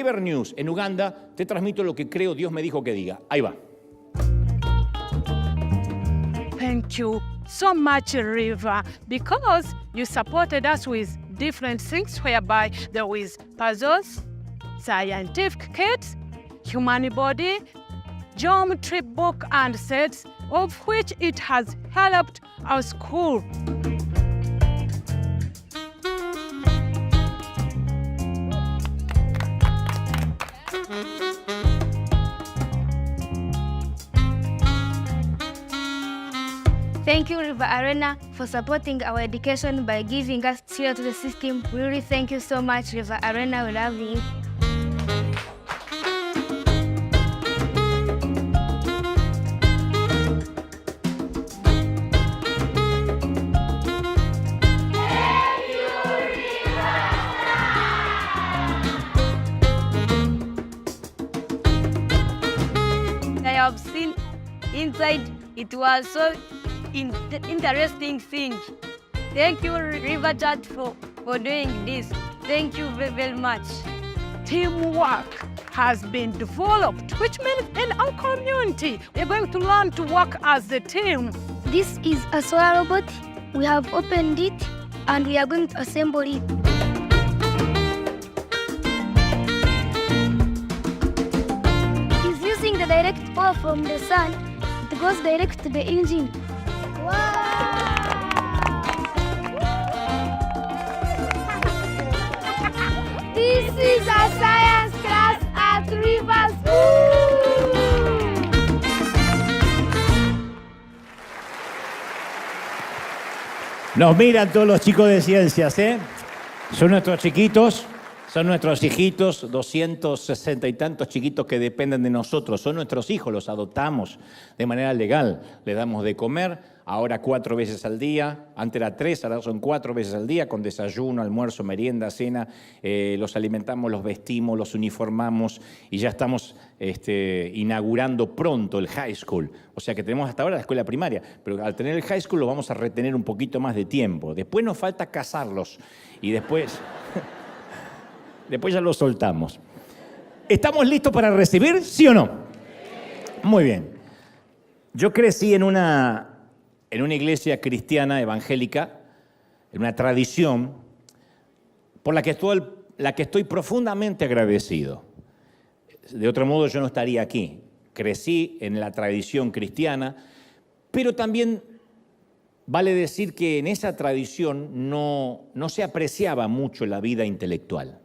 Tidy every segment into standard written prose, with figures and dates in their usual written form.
River News en Uganda, te transmito lo que creo Dios me dijo que diga. Ahí va. Thank you so much, River, because you supported us with different things whereby there was puzzles, scientific kits, human body, geometry book and sets, of which it has helped our school. Thank you, River Arena, for supporting our education by giving us cheer to the system. We really thank you so much, River Arena. We love you. I have seen inside. It was so interesting thing. Thank you, River Church, for doing this. Thank you very much. Teamwork has been developed, which means in our community, we're going to learn to work as a team. This is a solar robot. We have opened it and we are going to assemble it. It is using the direct power from the sun. It goes direct to the engine. This is a science class at River School. Nos miran todos los chicos de ciencias, ¿eh? Son nuestros chiquitos, son nuestros hijitos, 260 y tantos chiquitos que dependen de nosotros. Son nuestros hijos, los adoptamos de manera legal. Les damos de comer, ahora 4 veces al día. Antes era 3, ahora son 4 veces al día, con desayuno, almuerzo, merienda, cena. Los alimentamos, los vestimos, los uniformamos y ya estamos inaugurando pronto el high school. O sea que tenemos hasta ahora la escuela primaria, pero al tener el high school lo vamos a retener un poquito más de tiempo. Después nos falta casarlos y después ya los soltamos. ¿Estamos listos para recibir? ¿Sí o no? Muy bien. Yo crecí en una iglesia cristiana evangélica, en una tradición por la que estoy profundamente agradecido. De otro modo yo no estaría aquí. Crecí en la tradición cristiana, pero también vale decir que en esa tradición no se apreciaba mucho la vida intelectual.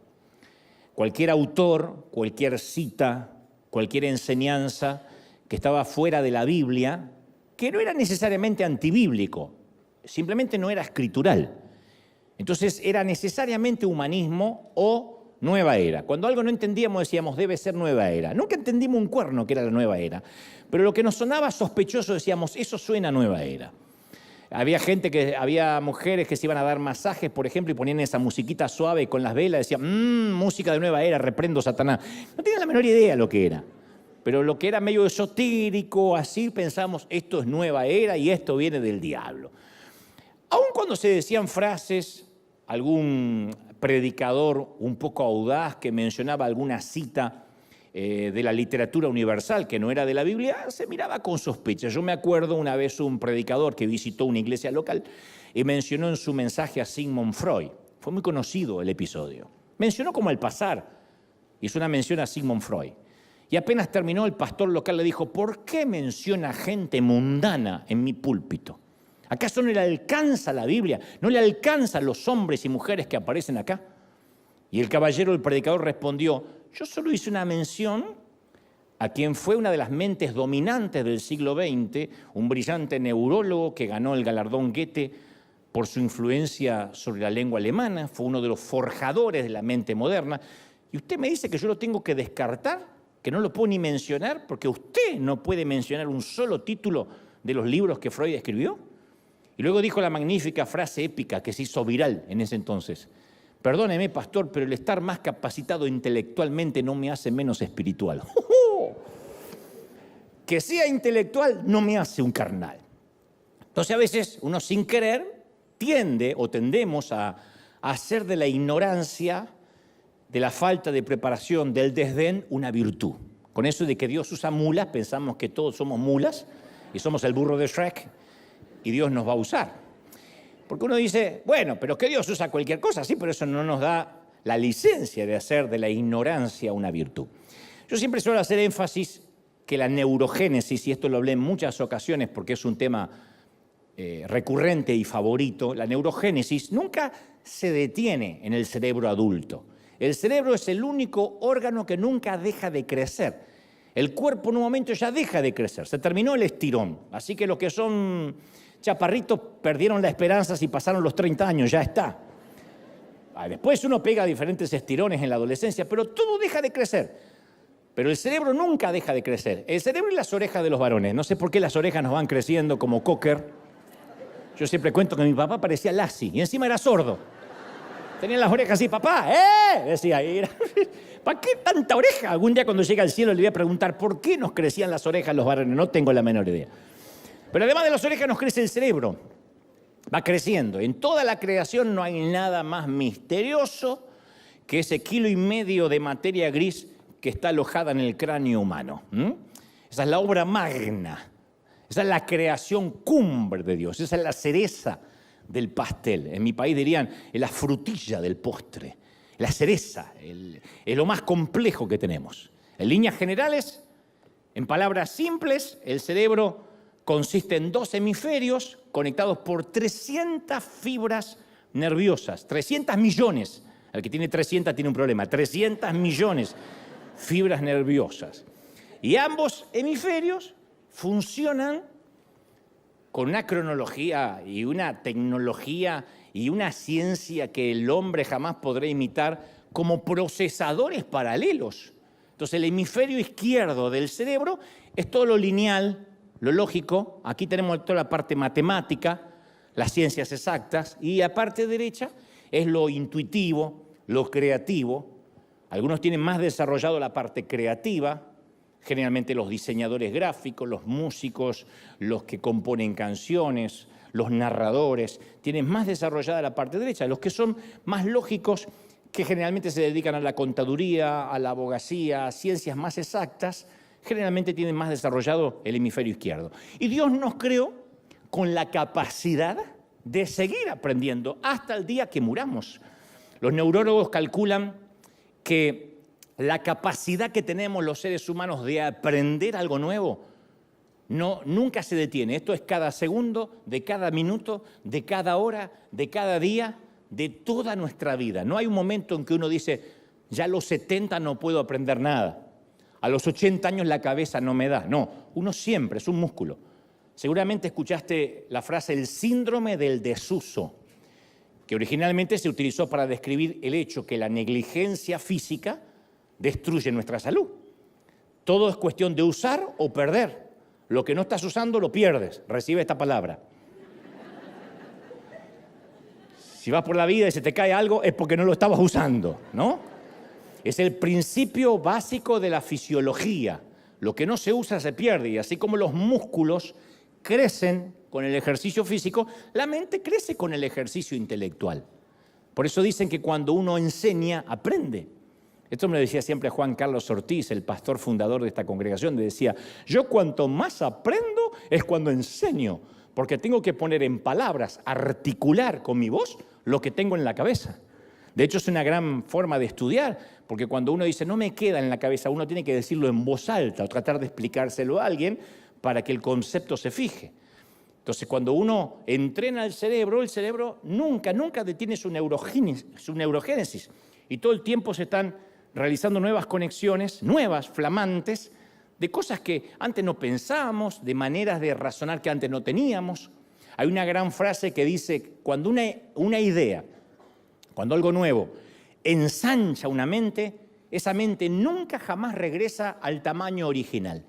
Cualquier autor, cualquier cita, cualquier enseñanza que estaba fuera de la Biblia, que no era necesariamente antibíblico, simplemente no era escritural. Entonces era necesariamente humanismo o nueva era. Cuando algo no entendíamos decíamos, debe ser nueva era. Nunca entendimos un cuerno que era la nueva era, pero lo que nos sonaba sospechoso decíamos, eso suena nueva era. Había mujeres que se iban a dar masajes, por ejemplo, y ponían esa musiquita suave con las velas, decían, música de nueva era, reprendo Satanás. No tenían la menor idea de lo que era. Pero lo que era medio esotérico, así pensamos, esto es nueva era y esto viene del diablo. Aun cuando se decían frases, algún predicador un poco audaz que mencionaba alguna cita de la literatura universal que no era de la Biblia, se miraba con sospecha. Yo me acuerdo una vez un predicador que visitó una iglesia local y mencionó en su mensaje a Sigmund Freud. Fue muy conocido el episodio. Mencionó como al pasar, hizo una mención a Sigmund Freud. Y apenas terminó, el pastor local le dijo, ¿por qué menciona gente mundana en mi púlpito? ¿Acaso no le alcanza la Biblia? ¿No le alcanzan los hombres y mujeres que aparecen acá? Y el caballero, el predicador, respondió, yo solo hice una mención a quien fue una de las mentes dominantes del siglo XX, un brillante neurólogo que ganó el galardón Goethe por su influencia sobre la lengua alemana, fue uno de los forjadores de la mente moderna. Y usted me dice que yo lo tengo que descartar, que no lo puedo ni mencionar, porque usted no puede mencionar un solo título de los libros que Freud escribió. Y luego dijo la magnífica frase épica que se hizo viral en ese entonces. Perdóneme, pastor, pero el estar más capacitado intelectualmente no me hace menos espiritual. Que sea intelectual no me hace un carnal. Entonces a veces uno sin querer tendemos a hacer de la ignorancia de la falta de preparación, del desdén, una virtud. Con eso de que Dios usa mulas, pensamos que todos somos mulas y somos el burro de Shrek y Dios nos va a usar. Porque uno dice, bueno, pero que Dios usa cualquier cosa, sí, pero eso no nos da la licencia de hacer de la ignorancia una virtud. Yo siempre suelo hacer énfasis que la neurogénesis, y esto lo hablé en muchas ocasiones porque es un tema recurrente y favorito, la neurogénesis nunca se detiene en el cerebro adulto. El cerebro es el único órgano que nunca deja de crecer. El cuerpo en un momento ya deja de crecer, se terminó el estirón. Así que los que son chaparritos perdieron la esperanza si pasaron los 30 años, ya está. Después uno pega diferentes estirones en la adolescencia, pero todo deja de crecer. Pero el cerebro nunca deja de crecer. El cerebro y las orejas de los varones. No sé por qué las orejas nos van creciendo como cocker. Yo siempre cuento que mi papá parecía Lassie y encima era sordo. Tenía las orejas así, papá, decía. ¿Para qué tanta oreja? Algún día cuando llegue al cielo le voy a preguntar por qué nos crecían las orejas los varones. No tengo la menor idea. Pero además de las orejas nos crece el cerebro. Va creciendo. En toda la creación no hay nada más misterioso que ese 1,5 kilos de materia gris que está alojada en el cráneo humano. Esa es la obra magna. Esa es la creación cumbre de Dios. Esa es la cereza del pastel. En mi país dirían, es la frutilla del postre. La cereza, es lo más complejo que tenemos. En líneas generales, en palabras simples, el cerebro consiste en 2 hemisferios conectados por 300 fibras nerviosas. 300 millones. El que tiene 300 tiene un problema. 300 millones fibras nerviosas. Y ambos hemisferios funcionan con una cronología y una tecnología y una ciencia que el hombre jamás podrá imitar como procesadores paralelos. Entonces el hemisferio izquierdo del cerebro es todo lo lineal, lo lógico. Aquí tenemos toda la parte matemática, las ciencias exactas, y la parte derecha es lo intuitivo, lo creativo. Algunos tienen más desarrollado la parte creativa, generalmente los diseñadores gráficos, los músicos, los que componen canciones, los narradores, tienen más desarrollada la parte derecha. Los que son más lógicos, que generalmente se dedican a la contaduría, a la abogacía, a ciencias más exactas, generalmente tienen más desarrollado el hemisferio izquierdo. Y Dios nos creó con la capacidad de seguir aprendiendo hasta el día que muramos. Los neurólogos calculan que la capacidad que tenemos los seres humanos de aprender algo nuevo nunca se detiene. Esto es cada segundo, de cada minuto, de cada hora, de cada día, de toda nuestra vida. No hay un momento en que uno dice, ya a los 70 no puedo aprender nada. A los 80 años la cabeza no me da. No, uno siempre es un músculo. Seguramente escuchaste la frase el síndrome del desuso, que originalmente se utilizó para describir el hecho que la negligencia física destruye nuestra salud. Todo es cuestión de usar o perder. Lo que no estás usando lo pierdes. Recibe esta palabra. Si vas por la vida y se te cae algo es porque no lo estabas usando, ¿no? Es el principio básico de la fisiología. Lo que no se usa se pierde, y así como los músculos crecen con el ejercicio físico, la mente crece con el ejercicio intelectual. Por eso dicen que cuando uno enseña, aprende. Esto me lo decía siempre Juan Carlos Ortiz, el pastor fundador de esta congregación. Me decía, yo cuanto más aprendo es cuando enseño, porque tengo que poner en palabras, articular con mi voz lo que tengo en la cabeza. De hecho, es una gran forma de estudiar, porque cuando uno dice, no me queda en la cabeza, uno tiene que decirlo en voz alta o tratar de explicárselo a alguien para que el concepto se fije. Entonces, cuando uno entrena el cerebro nunca detiene su neurogénesis. Y todo el tiempo se están realizando nuevas conexiones, nuevas, flamantes, de cosas que antes no pensábamos, de maneras de razonar que antes no teníamos. Hay una gran frase que dice, cuando una idea, cuando algo nuevo ensancha una mente, esa mente nunca jamás regresa al tamaño original.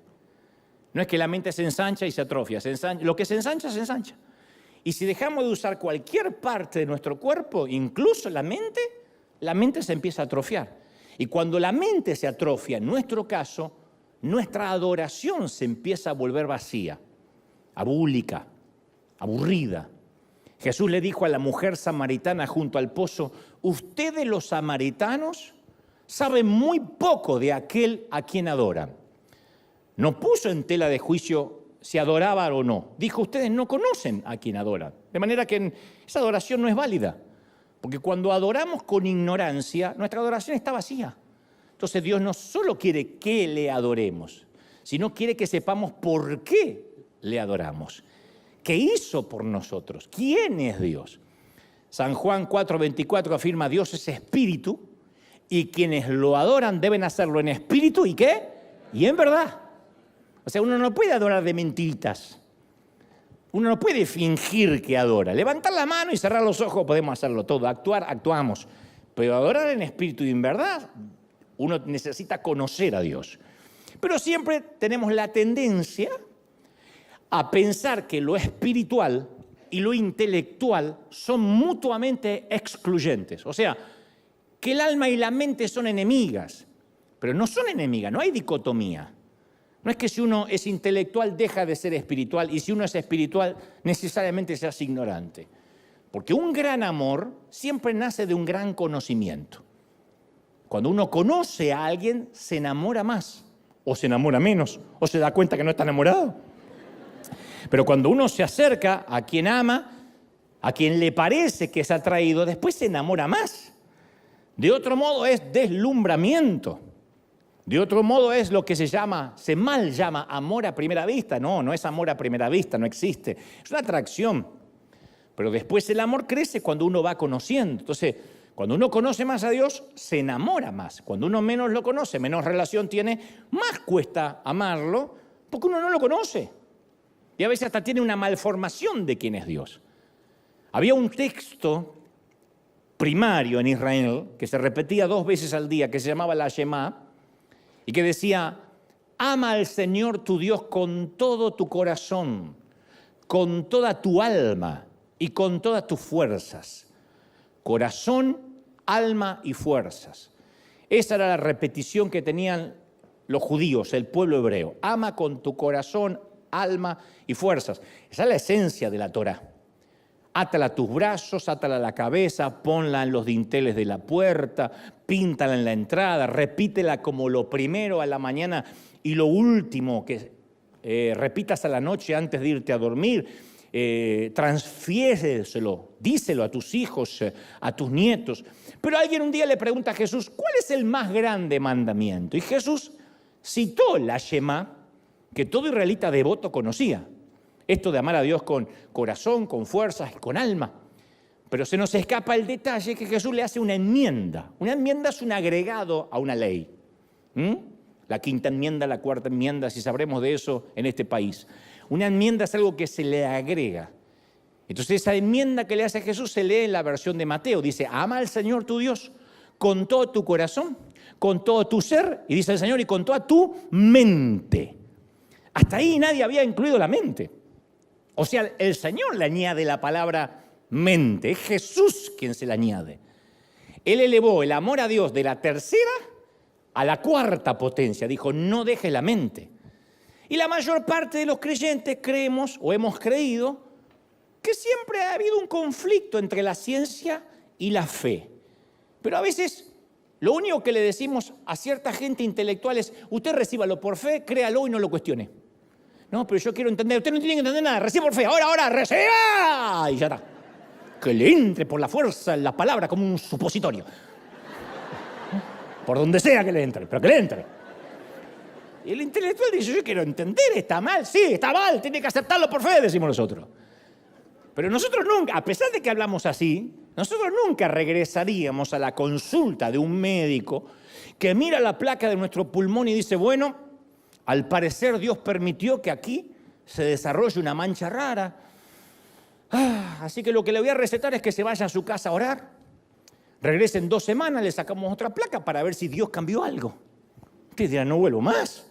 No es que la mente se ensancha y se atrofia, lo que se ensancha, se ensancha. Y si dejamos de usar cualquier parte de nuestro cuerpo, incluso la mente se empieza a atrofiar. Y cuando la mente se atrofia, en nuestro caso, nuestra adoración se empieza a volver vacía, abúlica, aburrida. Jesús le dijo a la mujer samaritana junto al pozo, ustedes los samaritanos sabe muy poco de aquel a quien adoran. No puso en tela de juicio si adoraba o no. Dijo, ustedes no conocen a quien adoran. De manera que esa adoración no es válida. Porque cuando adoramos con ignorancia, nuestra adoración está vacía. Entonces Dios no solo quiere que le adoremos, sino quiere que sepamos por qué le adoramos. ¿Qué hizo por nosotros? ¿Quién es Dios? San Juan 4:24 afirma, Dios es espíritu y quienes lo adoran deben hacerlo en espíritu y ¿qué? Y en verdad. O sea, uno no puede adorar de mentiritas. Uno no puede fingir que adora. Levantar la mano y cerrar los ojos podemos hacerlo todo. Actuar, actuamos. Pero adorar en espíritu y en verdad, uno necesita conocer a Dios. Pero siempre tenemos la tendencia a pensar que lo espiritual y lo intelectual son mutuamente excluyentes. O sea, que el alma y la mente son enemigas. Pero no son enemigas, no hay dicotomía. No es que si uno es intelectual deja de ser espiritual y si uno es espiritual necesariamente se hace ignorante. Porque un gran amor siempre nace de un gran conocimiento. Cuando uno conoce a alguien se enamora más o se enamora menos o se da cuenta que no está enamorado. Pero cuando uno se acerca a quien ama, a quien le parece que es atraído, después se enamora más. De otro modo es deslumbramiento. De otro modo es lo que se mal llama amor a primera vista. No, no es amor a primera vista, no existe. Es una atracción. Pero después el amor crece cuando uno va conociendo. Entonces, cuando uno conoce más a Dios, se enamora más. Cuando uno menos lo conoce, menos relación tiene, más cuesta amarlo porque uno no lo conoce. Y a veces hasta tiene una malformación de quién es Dios. Había un texto primario en Israel que se repetía 2 veces al día, que se llamaba la Shema, y que decía, ama al Señor tu Dios con todo tu corazón, con toda tu alma y con todas tus fuerzas. Corazón, alma y fuerzas. Esa era la repetición que tenían los judíos, el pueblo hebreo. Ama con tu corazón, alma y fuerzas. Esa es la esencia de la Torá. Átala a tus brazos, átala a la cabeza, ponla en los dinteles de la puerta, píntala en la entrada, repítela como lo primero a la mañana y lo último que repitas a la noche antes de irte a dormir. Transfiéreselo, díselo a tus hijos, a tus nietos. Pero alguien un día le pregunta a Jesús, ¿cuál es el más grande mandamiento? Y Jesús citó la Shema que todo israelita devoto conocía. Esto de amar a Dios con corazón, con fuerzas y con alma. Pero se nos escapa el detalle que Jesús le hace una enmienda. Una enmienda es un agregado a una ley. La quinta enmienda, la cuarta enmienda, si sabremos de eso en este país. Una enmienda es algo que se le agrega. Entonces esa enmienda que le hace a Jesús se lee en la versión de Mateo. Dice, ama al Señor tu Dios con todo tu corazón, con todo tu ser, y dice el Señor, y con toda tu mente. Hasta ahí nadie había incluido la mente. O sea, el Señor le añade la palabra mente, es Jesús quien se la añade. Él elevó el amor a Dios de la tercera a la cuarta potencia. Dijo, no dejes la mente. Y la mayor parte de los creyentes creemos o hemos creído que siempre ha habido un conflicto entre la ciencia y la fe. Pero a veces lo único que le decimos a cierta gente intelectual es, usted recíbalo por fe, créalo y no lo cuestione. No, pero yo quiero entender. Usted no tiene que entender nada. Reciba por fe. Ahora, reciba. Y ya está. Que le entre por la fuerza en la palabra como un supositorio. Por donde sea que le entre, pero que le entre. Y el intelectual dice, yo quiero entender, está mal. Sí, está mal, tiene que aceptarlo por fe, decimos nosotros. Pero nosotros nunca, a pesar de que hablamos así, nosotros nunca regresaríamos a la consulta de un médico que mira la placa de nuestro pulmón y dice, bueno, al parecer Dios permitió que aquí se desarrolle una mancha rara. Así que lo que le voy a recetar es que se vaya a su casa a orar. Regrese en 2 semanas, le sacamos otra placa para ver si Dios cambió algo. Ustedes dirán, no vuelvo más.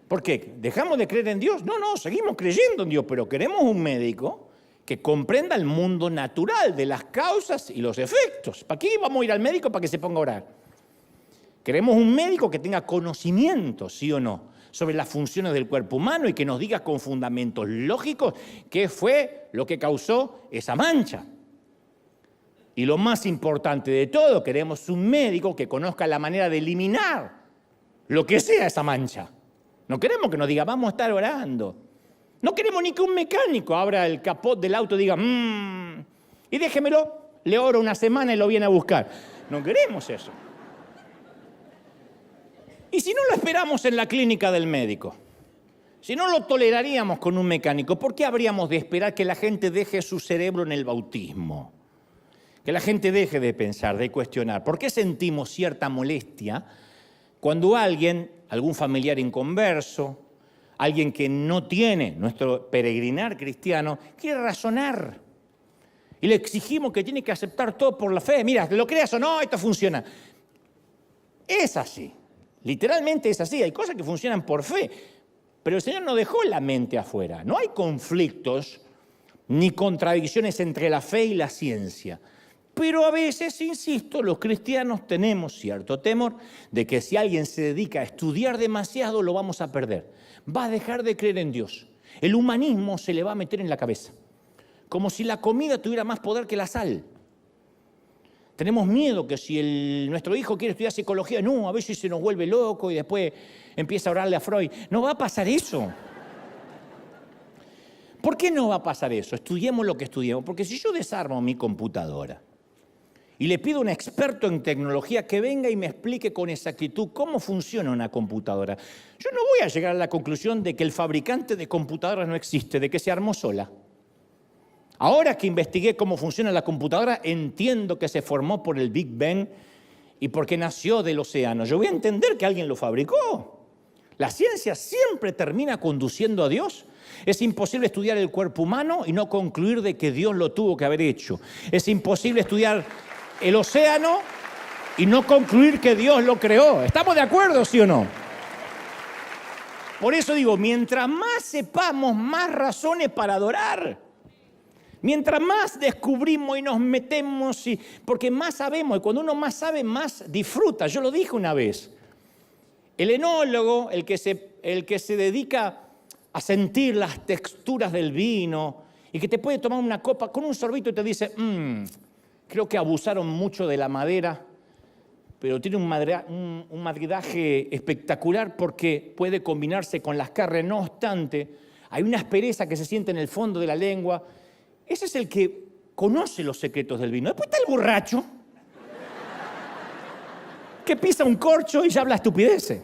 ¿Por qué? ¿Dejamos de creer en Dios? No, seguimos creyendo en Dios, pero queremos un médico que comprenda el mundo natural de las causas y los efectos. ¿Para qué vamos a ir al médico para que se ponga a orar? Queremos un médico que tenga conocimiento, sí o no, sobre las funciones del cuerpo humano y que nos diga con fundamentos lógicos qué fue lo que causó esa mancha. Y lo más importante de todo, queremos un médico que conozca la manera de eliminar lo que sea esa mancha. No queremos que nos diga, vamos a estar orando. No queremos ni que un mecánico abra el capot del auto y diga, y déjemelo, le oro una semana y lo viene a buscar. No queremos eso. Y si no lo esperamos en la clínica del médico, si no lo toleraríamos con un mecánico, ¿por qué habríamos de esperar que la gente deje su cerebro en el bautismo? Que la gente deje de pensar, de cuestionar. ¿Por qué sentimos cierta molestia cuando alguien, algún familiar inconverso, alguien que no tiene nuestro peregrinar cristiano, quiere razonar? Y le exigimos que tiene que aceptar todo por la fe. Mira, lo creas o no, esto funciona. Es así. Literalmente es así. Hay cosas que funcionan por fe. Pero el Señor no dejó la mente afuera. No hay conflictos ni contradicciones entre la fe y la ciencia. Pero a veces, insisto, los cristianos tenemos cierto temor de que si alguien se dedica a estudiar demasiado, lo vamos a perder. Va a dejar de creer en Dios. El humanismo se le va a meter en la cabeza. Como si la comida tuviera más poder que la sal. Tenemos miedo que si nuestro hijo quiere estudiar psicología, no, a veces se nos vuelve loco y después empieza a orarle a Freud. No va a pasar eso. ¿Por qué no va a pasar eso? Estudiemos lo que estudiemos. Porque si yo desarmo mi computadora y le pido a un experto en tecnología que venga y me explique con exactitud cómo funciona una computadora, yo no voy a llegar a la conclusión de que el fabricante de computadoras no existe, de que se armó sola. Ahora que investigué cómo funciona la computadora, entiendo que se formó por el Big Bang y porque nació del océano. Yo voy a entender que alguien lo fabricó. La ciencia siempre termina conduciendo a Dios. Es imposible estudiar el cuerpo humano y no concluir de que Dios lo tuvo que haber hecho. Es imposible estudiar el océano y no concluir que Dios lo creó. ¿Estamos de acuerdo, sí o no? Por eso digo, mientras más sepamos, más razones para adorar. Mientras más descubrimos y nos metemos, porque más sabemos, y cuando uno más sabe, más disfruta. Yo lo dije una vez. El enólogo, el que se dedica a sentir las texturas del vino y que te puede tomar una copa con un sorbito y te dice, creo que abusaron mucho de la madera, pero tiene un maridaje espectacular porque puede combinarse con las carnes. No obstante, hay una aspereza que se siente en el fondo de la lengua. Ese es el que conoce los secretos del vino. Después está el borracho que pisa un corcho y ya habla estupideces.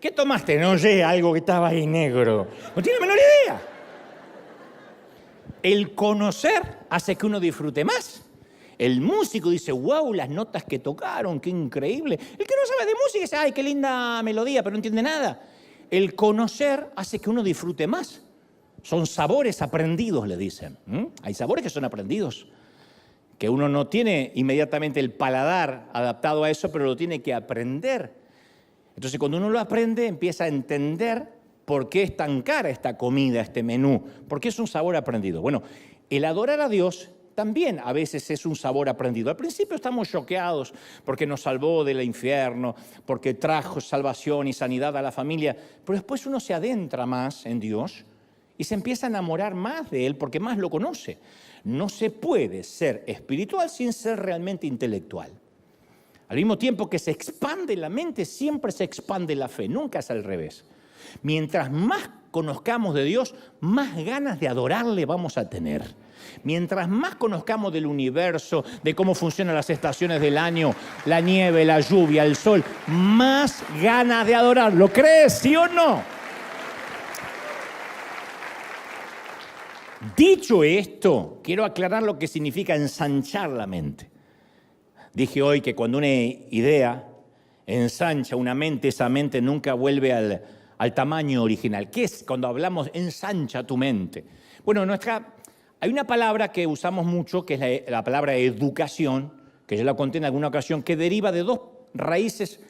¿Qué tomaste? No sé, algo que estaba ahí negro. No tiene la menor idea. El conocer hace que uno disfrute más. El músico dice, wow, las notas que tocaron, qué increíble. El que no sabe de música dice, ay, qué linda melodía, pero no entiende nada. El conocer hace que uno disfrute más. Son sabores aprendidos, le dicen. Hay sabores que son aprendidos, que uno no tiene inmediatamente el paladar adaptado a eso, pero lo tiene que aprender. Entonces, cuando uno lo aprende, empieza a entender por qué es tan cara esta comida, este menú, porque es un sabor aprendido. Bueno, el adorar a Dios también a veces es un sabor aprendido. Al principio estamos choqueados porque nos salvó del infierno, porque trajo salvación y sanidad a la familia, pero después uno se adentra más en Dios y se empieza a enamorar más de Él porque más lo conoce. No se puede ser espiritual sin ser realmente intelectual. Al mismo tiempo que se expande la mente, siempre se expande la fe, nunca es al revés. Mientras más conozcamos de Dios, más ganas de adorarle vamos a tener. Mientras más conozcamos del universo, de cómo funcionan las estaciones del año, la nieve, la lluvia, el sol, más ganas de adorarlo. ¿Crees, sí o no? Dicho esto, quiero aclarar lo que significa ensanchar la mente. Dije hoy que cuando una idea ensancha una mente, esa mente nunca vuelve al tamaño original. ¿Qué es cuando hablamos ensancha tu mente? Bueno, hay una palabra que usamos mucho, que es la palabra educación, que yo la conté en alguna ocasión, que deriva de dos raíces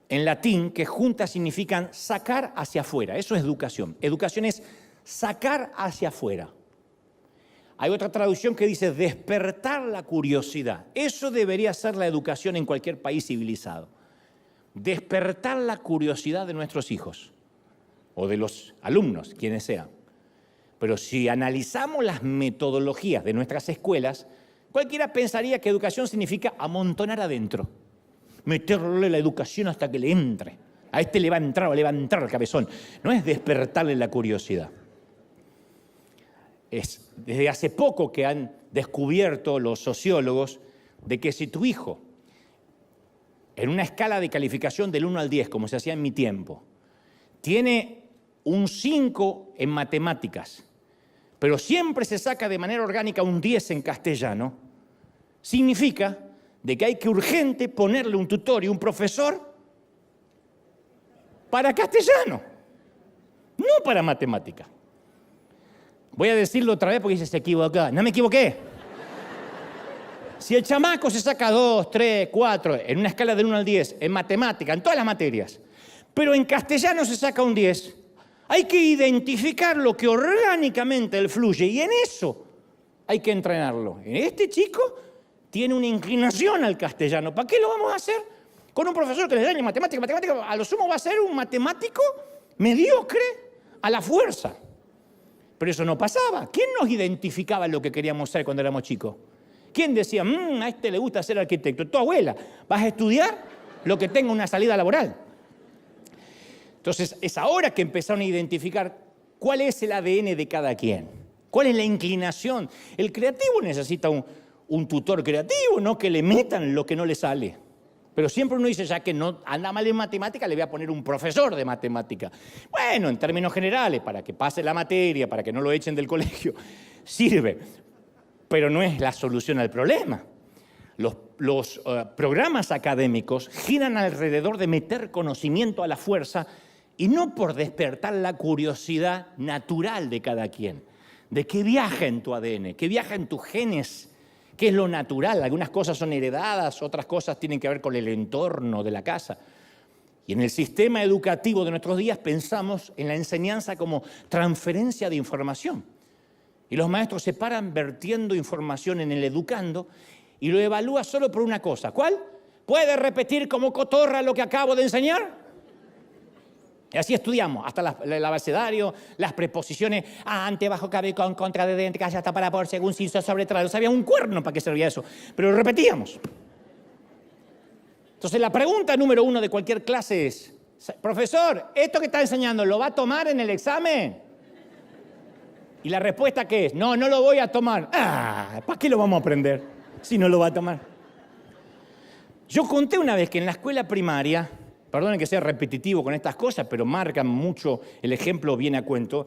en latín que juntas significan sacar hacia afuera. Eso es educación. Educación es sacar hacia afuera. Hay otra traducción que dice despertar la curiosidad. Eso debería ser la educación en cualquier país civilizado. Despertar la curiosidad de nuestros hijos o de los alumnos, quienes sean. Pero si analizamos las metodologías de nuestras escuelas, cualquiera pensaría que educación significa amontonar adentro, meterle la educación hasta que le entre. A este le va a entrar el cabezón. No es despertarle la curiosidad. Es desde hace poco que han descubierto los sociólogos de que si tu hijo, en una escala de calificación del 1 al 10, como se hacía en mi tiempo, tiene un 5 en matemáticas, pero siempre se saca de manera orgánica un 10 en castellano, significa de que hay que urgente ponerle un tutor y un profesor para castellano, no para matemática. Voy a decirlo otra vez porque dice, se equivocó. No me equivoqué. Si el chamaco se saca 2, 3, 4, en una escala del 1 al 10, en matemática, en todas las materias, pero en castellano se saca un 10, hay que identificar lo que orgánicamente él fluye y en eso hay que entrenarlo. Este chico tiene una inclinación al castellano. ¿Para qué lo vamos a hacer? Con un profesor que le enseña matemática, a lo sumo va a ser un matemático mediocre a la fuerza. Pero eso no pasaba. ¿Quién nos identificaba lo que queríamos ser cuando éramos chicos? ¿Quién decía, a este le gusta ser arquitecto? Tu abuela. ¿Vas a estudiar lo que tenga una salida laboral? Entonces, es ahora que empezaron a identificar cuál es el ADN de cada quien. ¿Cuál es la inclinación? El creativo necesita un tutor creativo, no que le metan lo que no le sale. Pero siempre uno dice, ya que no anda mal en matemática, le voy a poner un profesor de matemática. Bueno, en términos generales, para que pase la materia, para que no lo echen del colegio, sirve. Pero no es la solución al problema. Los programas académicos giran alrededor de meter conocimiento a la fuerza y no por despertar la curiosidad natural de cada quien, de qué viaja en tu ADN, qué viaja en tus genes, qué es lo natural. Algunas cosas son heredadas, otras cosas tienen que ver con el entorno de la casa. Y en el sistema educativo de nuestros días pensamos en la enseñanza como transferencia de información. Y los maestros se paran vertiendo información en el educando y lo evalúa solo por una cosa. ¿Cuál? ¿Puede repetir como cotorra lo que acabo de enseñar? Y así estudiamos, hasta el abecedario, las preposiciones, ante, bajo, cabe, con, contra, de, dentro, calla, hasta, para, por, según, sin, sobre, tras. No sabía un cuerno para qué servía eso, pero lo repetíamos. Entonces la pregunta número 1 de cualquier clase es, profesor, ¿esto que está enseñando lo va a tomar en el examen? ¿Y la respuesta qué es? No, no lo voy a tomar. ¿Para qué lo vamos a aprender si no lo va a tomar? Yo conté una vez que en la escuela primaria, perdonen que sea repetitivo con estas cosas, pero marcan mucho, el ejemplo viene a cuento.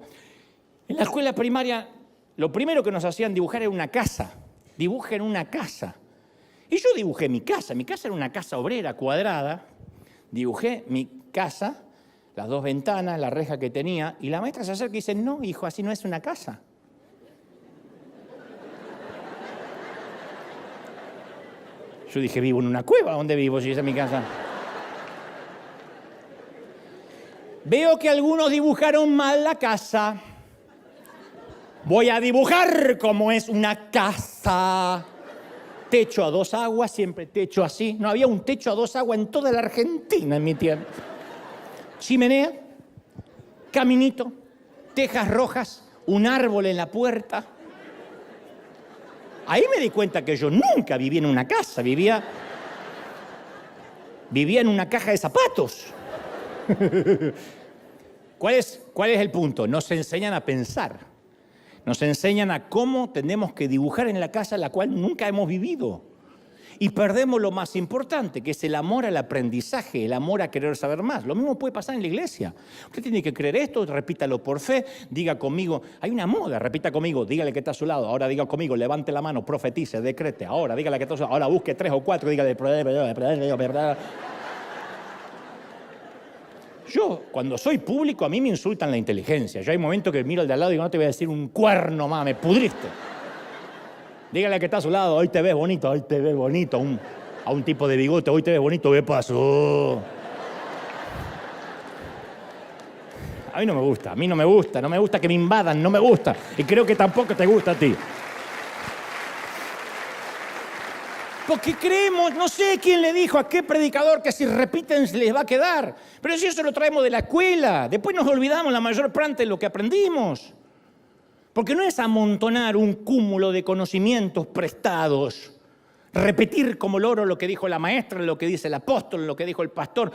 En la escuela primaria, lo primero que nos hacían dibujar era una casa. Dibujen una casa. Y yo dibujé mi casa. Mi casa era una casa obrera cuadrada. Dibujé mi casa, las 2 ventanas, la reja que tenía, y la maestra se acerca y dice, no, hijo, así no es una casa. Yo dije, vivo en una cueva. ¿Dónde vivo si esa es mi casa? Veo que algunos dibujaron mal la casa. Voy a dibujar como es una casa. Techo a 2 aguas, siempre techo así. No había un techo a 2 aguas en toda la Argentina en mi tiempo. Chimenea, caminito, tejas rojas, un árbol en la puerta. Ahí me di cuenta que yo nunca viví en una casa, vivía en una caja de zapatos. ¿Cuál es el punto? Nos enseñan a pensar, nos enseñan a cómo tenemos que dibujar en la casa la cual nunca hemos vivido. Y perdemos lo más importante, que es el amor al aprendizaje, el amor a querer saber más. Lo mismo puede pasar en la iglesia. Usted tiene que creer esto, repítalo por fe, diga conmigo, hay una moda, repita conmigo, dígale que está a su lado, ahora diga conmigo, levante la mano, profetice, decrete, ahora dígale que está a su lado, ahora busque 3 o 4, dígale. Yo, cuando soy público, a mí me insultan la inteligencia. Yo hay momentos que miro al de al lado y digo, no te voy a decir un cuerno más, me pudriste. Dígale que está a su lado, hoy te ves bonito, hoy te ves bonito. A un tipo de bigote, hoy te ves bonito, ¿qué pasó? A mí no me gusta que me invadan, no me gusta. Y creo que tampoco te gusta a ti. Porque creemos, no sé quién le dijo a qué predicador que si repiten les va a quedar. Pero si eso lo traemos de la escuela, después nos olvidamos la mayor parte de lo que aprendimos. Porque no es amontonar un cúmulo de conocimientos prestados, repetir como loro lo que dijo la maestra, lo que dice el apóstol, lo que dijo el pastor.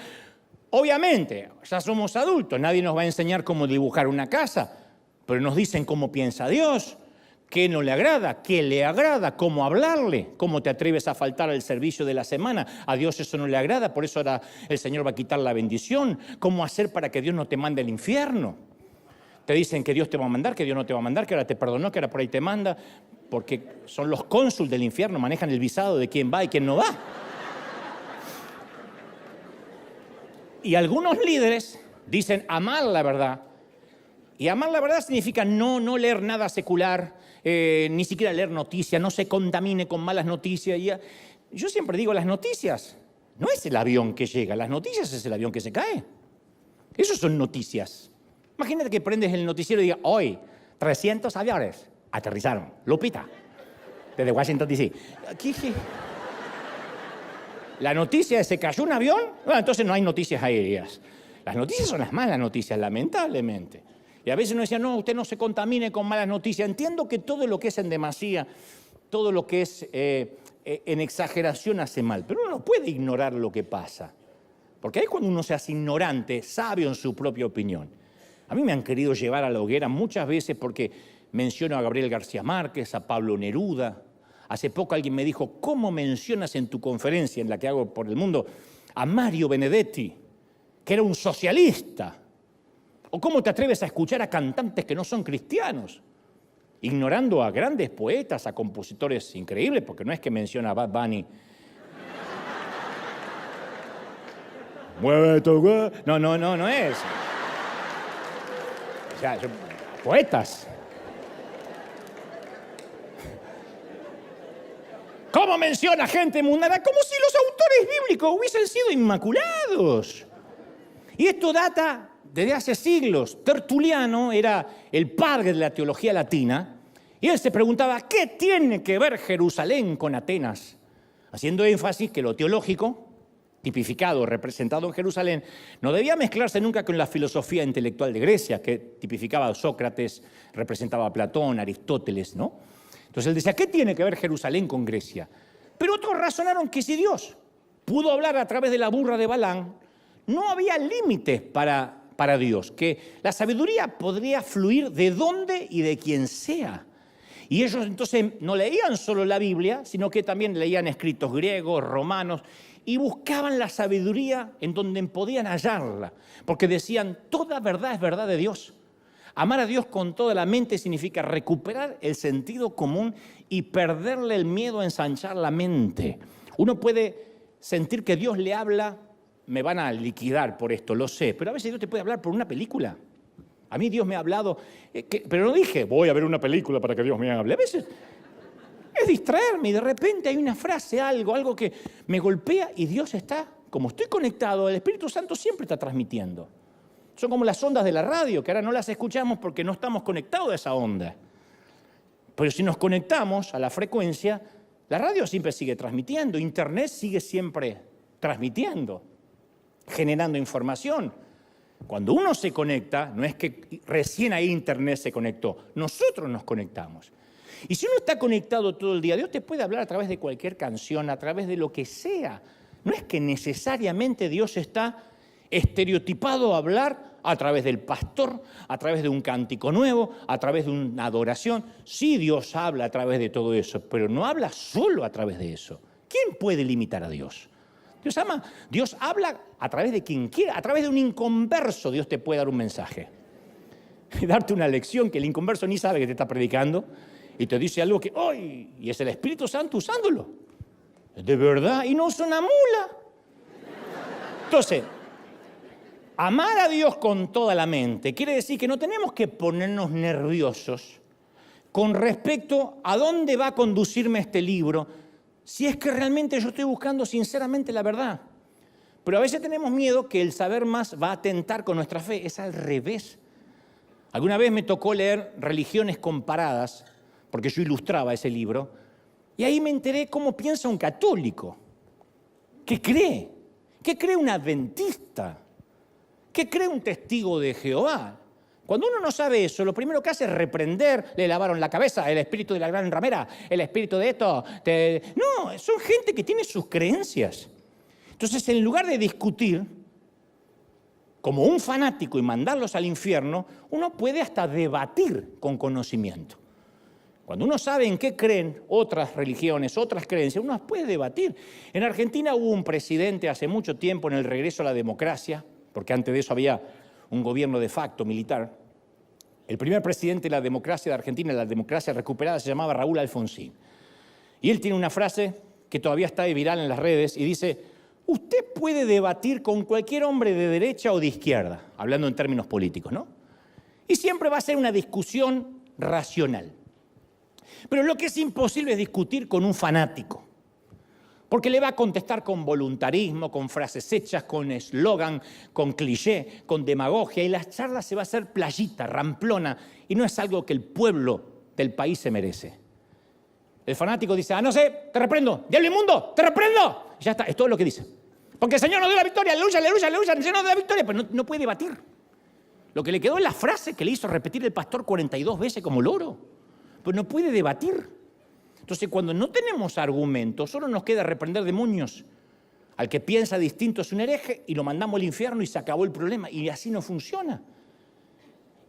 Obviamente, ya somos adultos, nadie nos va a enseñar cómo dibujar una casa, pero nos dicen cómo piensa Dios, qué no le agrada, qué le agrada, cómo hablarle, cómo te atreves a faltar al servicio de la semana. A Dios eso no le agrada, por eso ahora el Señor va a quitar la bendición. ¿Cómo hacer para que Dios no te mande al infierno? Te dicen que Dios te va a mandar, que Dios no te va a mandar, que ahora te perdonó, que ahora por ahí te manda, porque son los cónsules del infierno, manejan el visado de quién va y quién no va. Y algunos líderes dicen amar la verdad. Y amar la verdad significa no leer nada secular, ni siquiera leer noticias, no se contamine con malas noticias. Yo siempre digo, las noticias no es el avión que llega, las noticias es el avión que se cae. Eso son noticias. Imagínate que prendes el noticiero y digas, hoy 300 aviones aterrizaron, Lupita, desde Washington, D.C. La noticia es se cayó un avión, bueno, entonces no hay noticias aéreas. Las noticias son las malas noticias, lamentablemente. Y a veces uno decía, no, usted no se contamine con malas noticias. Entiendo que todo lo que es en demasía, todo lo que es en exageración hace mal, pero uno no puede ignorar lo que pasa. Porque ahí es cuando uno se hace ignorante, sabio en su propia opinión. A mí me han querido llevar a la hoguera muchas veces porque menciono a Gabriel García Márquez, a Pablo Neruda. Hace poco alguien me dijo, ¿cómo mencionas en tu conferencia, en la que hago por el mundo, a Mario Benedetti, que era un socialista? ¿O cómo te atreves a escuchar a cantantes que no son cristianos? Ignorando a grandes poetas, a compositores increíbles, porque no es que menciona a Bad Bunny. Mueve tu güey. No es. O sea, poetas. ¿Cómo menciona gente mundana? Como si los autores bíblicos hubiesen sido inmaculados. Y esto data desde hace siglos. Tertuliano era el padre de la teología latina y él se preguntaba, ¿qué tiene que ver Jerusalén con Atenas? Haciendo énfasis que lo teológico, tipificado, representado en Jerusalén, no debía mezclarse nunca con la filosofía intelectual de Grecia, que tipificaba a Sócrates, representaba a Platón, Aristóteles, ¿no? Entonces él decía, ¿qué tiene que ver Jerusalén con Grecia? Pero otros razonaron que si Dios pudo hablar a través de la burra de Balaam, no había límites para Dios, que la sabiduría podría fluir de donde y de quien sea. Y ellos entonces no leían solo la Biblia, sino que también leían escritos griegos, romanos, y buscaban la sabiduría en donde podían hallarla, porque decían, toda verdad es verdad de Dios. Amar a Dios con toda la mente significa recuperar el sentido común y perderle el miedo a ensanchar la mente. Uno puede sentir que Dios le habla, me van a liquidar por esto, lo sé, pero a veces Dios te puede hablar por una película. A mí Dios me ha hablado, pero no dije, voy a ver una película para que Dios me hable. A veces es distraerme y de repente hay una frase, algo que me golpea y Dios está, como estoy conectado, el Espíritu Santo siempre está transmitiendo. Son como las ondas de la radio, que ahora no las escuchamos porque no estamos conectados a esa onda. Pero si nos conectamos a la frecuencia, la radio siempre sigue transmitiendo, Internet sigue siempre transmitiendo, generando información. Cuando uno se conecta, no es que recién ahí Internet se conectó, nosotros nos conectamos. Y si uno está conectado todo el día, Dios te puede hablar a través de cualquier canción, a través de lo que sea. No es que necesariamente Dios está estereotipado a hablar a través del pastor, a través de un cántico nuevo, a través de una adoración. Sí, Dios habla a través de todo eso, pero no habla solo a través de eso. ¿Quién puede limitar a Dios? Dios habla a través de quien quiera, a través de un inconverso Dios te puede dar un mensaje. Y darte una lección que el inconverso ni sabe que te está predicando y te dice algo que, ¡ay! Y es el Espíritu Santo usándolo. De verdad, y no es una mula. Entonces, amar a Dios con toda la mente quiere decir que no tenemos que ponernos nerviosos con respecto a dónde va a conducirme este libro, si es que realmente yo estoy buscando sinceramente la verdad. Pero a veces tenemos miedo que el saber más va a atentar con nuestra fe. Es al revés. Alguna vez me tocó leer Religiones Comparadas, porque yo ilustraba ese libro, y ahí me enteré cómo piensa un católico. ¿Qué cree? ¿Qué cree un adventista? ¿Qué cree un testigo de Jehová? Cuando uno no sabe eso, lo primero que hace es reprender, le lavaron la cabeza, el espíritu de la gran ramera, el espíritu de esto. No, son gente que tiene sus creencias. Entonces, en lugar de discutir como un fanático y mandarlos al infierno, uno puede hasta debatir con conocimiento. Cuando uno sabe en qué creen otras religiones, otras creencias, uno puede debatir. En Argentina hubo un presidente hace mucho tiempo en el regreso a la democracia, porque antes de eso había un gobierno de facto militar. El primer presidente de la democracia de Argentina, la democracia recuperada, se llamaba Raúl Alfonsín. Y él tiene una frase que todavía está viral en las redes y dice: usted puede debatir con cualquier hombre de derecha o de izquierda, hablando en términos políticos, ¿no? Y siempre va a ser una discusión racional. Pero lo que es imposible es discutir con un fanático, porque le va a contestar con voluntarismo, con frases hechas, con eslogan, con cliché, con demagogia, y la charla se va a hacer playita, ramplona, y no es algo que el pueblo del país se merece. El fanático dice: no sé, te reprendo, diablo inmundo, te reprendo. Y ya está, es todo lo que dice. Porque el Señor nos dio la victoria, aleluya, aleluya, aleluya, el Señor nos dio la victoria, pero no puede debatir. Lo que le quedó es la frase que le hizo repetir el pastor 42 veces como loro, pero no puede debatir. Entonces, cuando no tenemos argumentos, solo nos queda reprender demonios. Al que piensa distinto es un hereje y lo mandamos al infierno y se acabó el problema. Y así no funciona.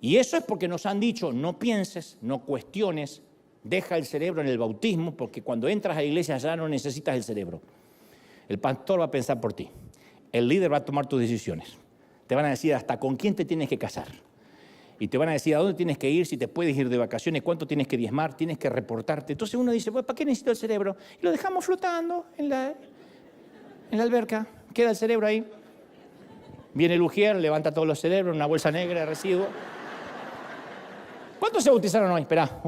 Y eso es porque nos han dicho: no pienses, no cuestiones, deja el cerebro en el bautismo, porque cuando entras a la iglesia ya no necesitas el cerebro. El pastor va a pensar por ti. El líder va a tomar tus decisiones. Te van a decir hasta con quién te tienes que casar. Y te van a decir a dónde tienes que ir, si te puedes ir de vacaciones, cuánto tienes que diezmar, tienes que reportarte. Entonces uno dice: pues, ¿para qué necesito el cerebro? Y lo dejamos flotando en la alberca. Queda el cerebro ahí. Viene el ujier, levanta todos los cerebros, una bolsa negra de residuos. ¿Cuántos se bautizaron hoy? Esperá.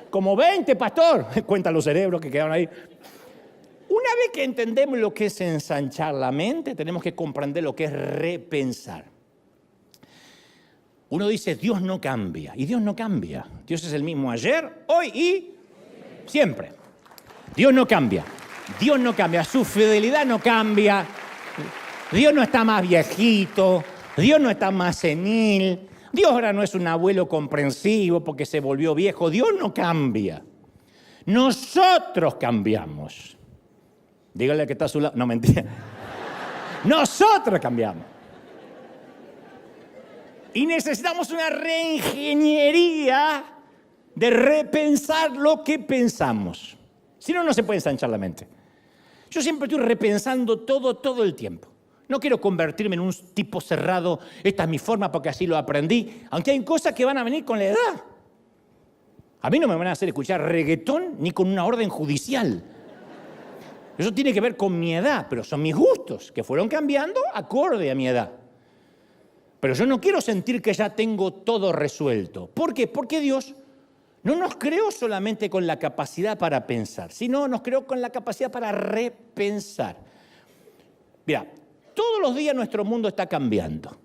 Como 20, pastor. Cuenta los cerebros que quedaron ahí. Una vez que entendemos lo que es ensanchar la mente, tenemos que comprender lo que es repensar. Uno dice: Dios no cambia. Y Dios no cambia. Dios es el mismo ayer, hoy y siempre. Dios no cambia. Dios no cambia. Su fidelidad no cambia. Dios no está más viejito. Dios no está más senil. Dios ahora no es un abuelo comprensivo porque se volvió viejo. Dios no cambia. Nosotros cambiamos. Dígale que está a su lado. No, mentira. Nosotros cambiamos. Y necesitamos una reingeniería de repensar lo que pensamos. Si no, no se puede ensanchar la mente. Yo siempre estoy repensando todo el tiempo. No quiero convertirme en un tipo cerrado. Esta es mi forma porque así lo aprendí. Aunque hay cosas que van a venir con la edad. A mí no me van a hacer escuchar reggaetón ni con una orden judicial. Eso tiene que ver con mi edad, pero son mis gustos que fueron cambiando acorde a mi edad. Pero yo no quiero sentir que ya tengo todo resuelto. ¿Por qué? Porque Dios no nos creó solamente con la capacidad para pensar, sino nos creó con la capacidad para repensar. Mira, todos los días nuestro mundo está cambiando.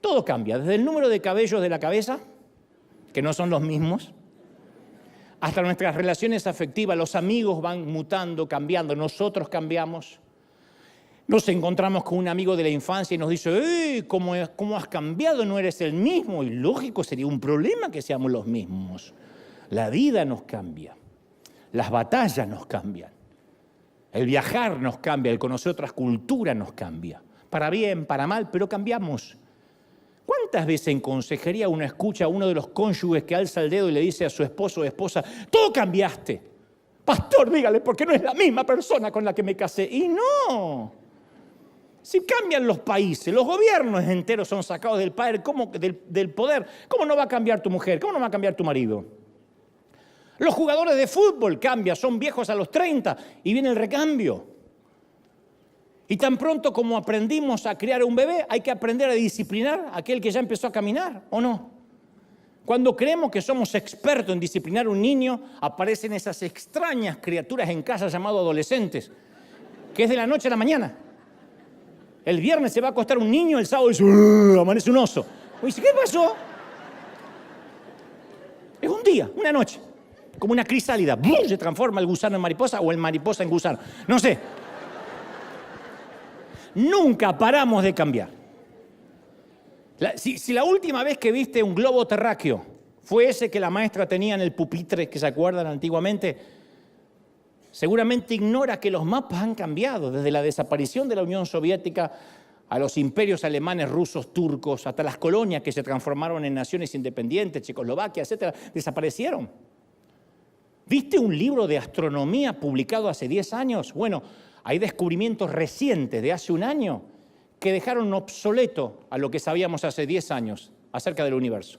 Todo cambia, desde el número de cabellos de la cabeza, que no son los mismos, hasta nuestras relaciones afectivas. Los amigos van mutando, cambiando, nosotros cambiamos. Nos encontramos con un amigo de la infancia y nos dice: ¿cómo has cambiado? No eres el mismo. Y lógico, sería un problema que seamos los mismos. La vida nos cambia. Las batallas nos cambian. El viajar nos cambia. El conocer otras culturas nos cambia. Para bien, para mal, pero cambiamos. ¿Cuántas veces en consejería uno escucha a uno de los cónyuges que alza el dedo y le dice a su esposo o esposa: tú cambiaste? Pastor, dígale, porque no es la misma persona con la que me casé. Y no. Si cambian los países, los gobiernos enteros son sacados del poder, del poder, ¿cómo no va a cambiar tu mujer? ¿Cómo no va a cambiar tu marido? Los jugadores de fútbol cambian, son viejos a los 30 y viene el recambio. Y tan pronto como aprendimos a criar a un bebé, hay que aprender a disciplinar a aquel que ya empezó a caminar, ¿o no? Cuando creemos que somos expertos en disciplinar a un niño, aparecen esas extrañas criaturas en casa llamadas adolescentes, que es de la noche a la mañana. El viernes se va a acostar un niño, el sábado dice: amanece un oso. Y dice: ¿qué pasó? Es un día, una noche, como una crisálida. Se transforma el gusano en mariposa o el mariposa en gusano. No sé. Nunca paramos de cambiar. Si la última vez que viste un globo terráqueo fue ese que la maestra tenía en el pupitre, que se acuerdan antiguamente, seguramente ignora que los mapas han cambiado desde la desaparición de la Unión Soviética a los imperios alemanes, rusos, turcos, hasta las colonias que se transformaron en naciones independientes, Checoslovaquia, etcétera, desaparecieron. ¿Viste un libro de astronomía publicado hace 10 años? Bueno, hay descubrimientos recientes de hace un año que dejaron obsoleto a lo que sabíamos hace 10 años acerca del universo.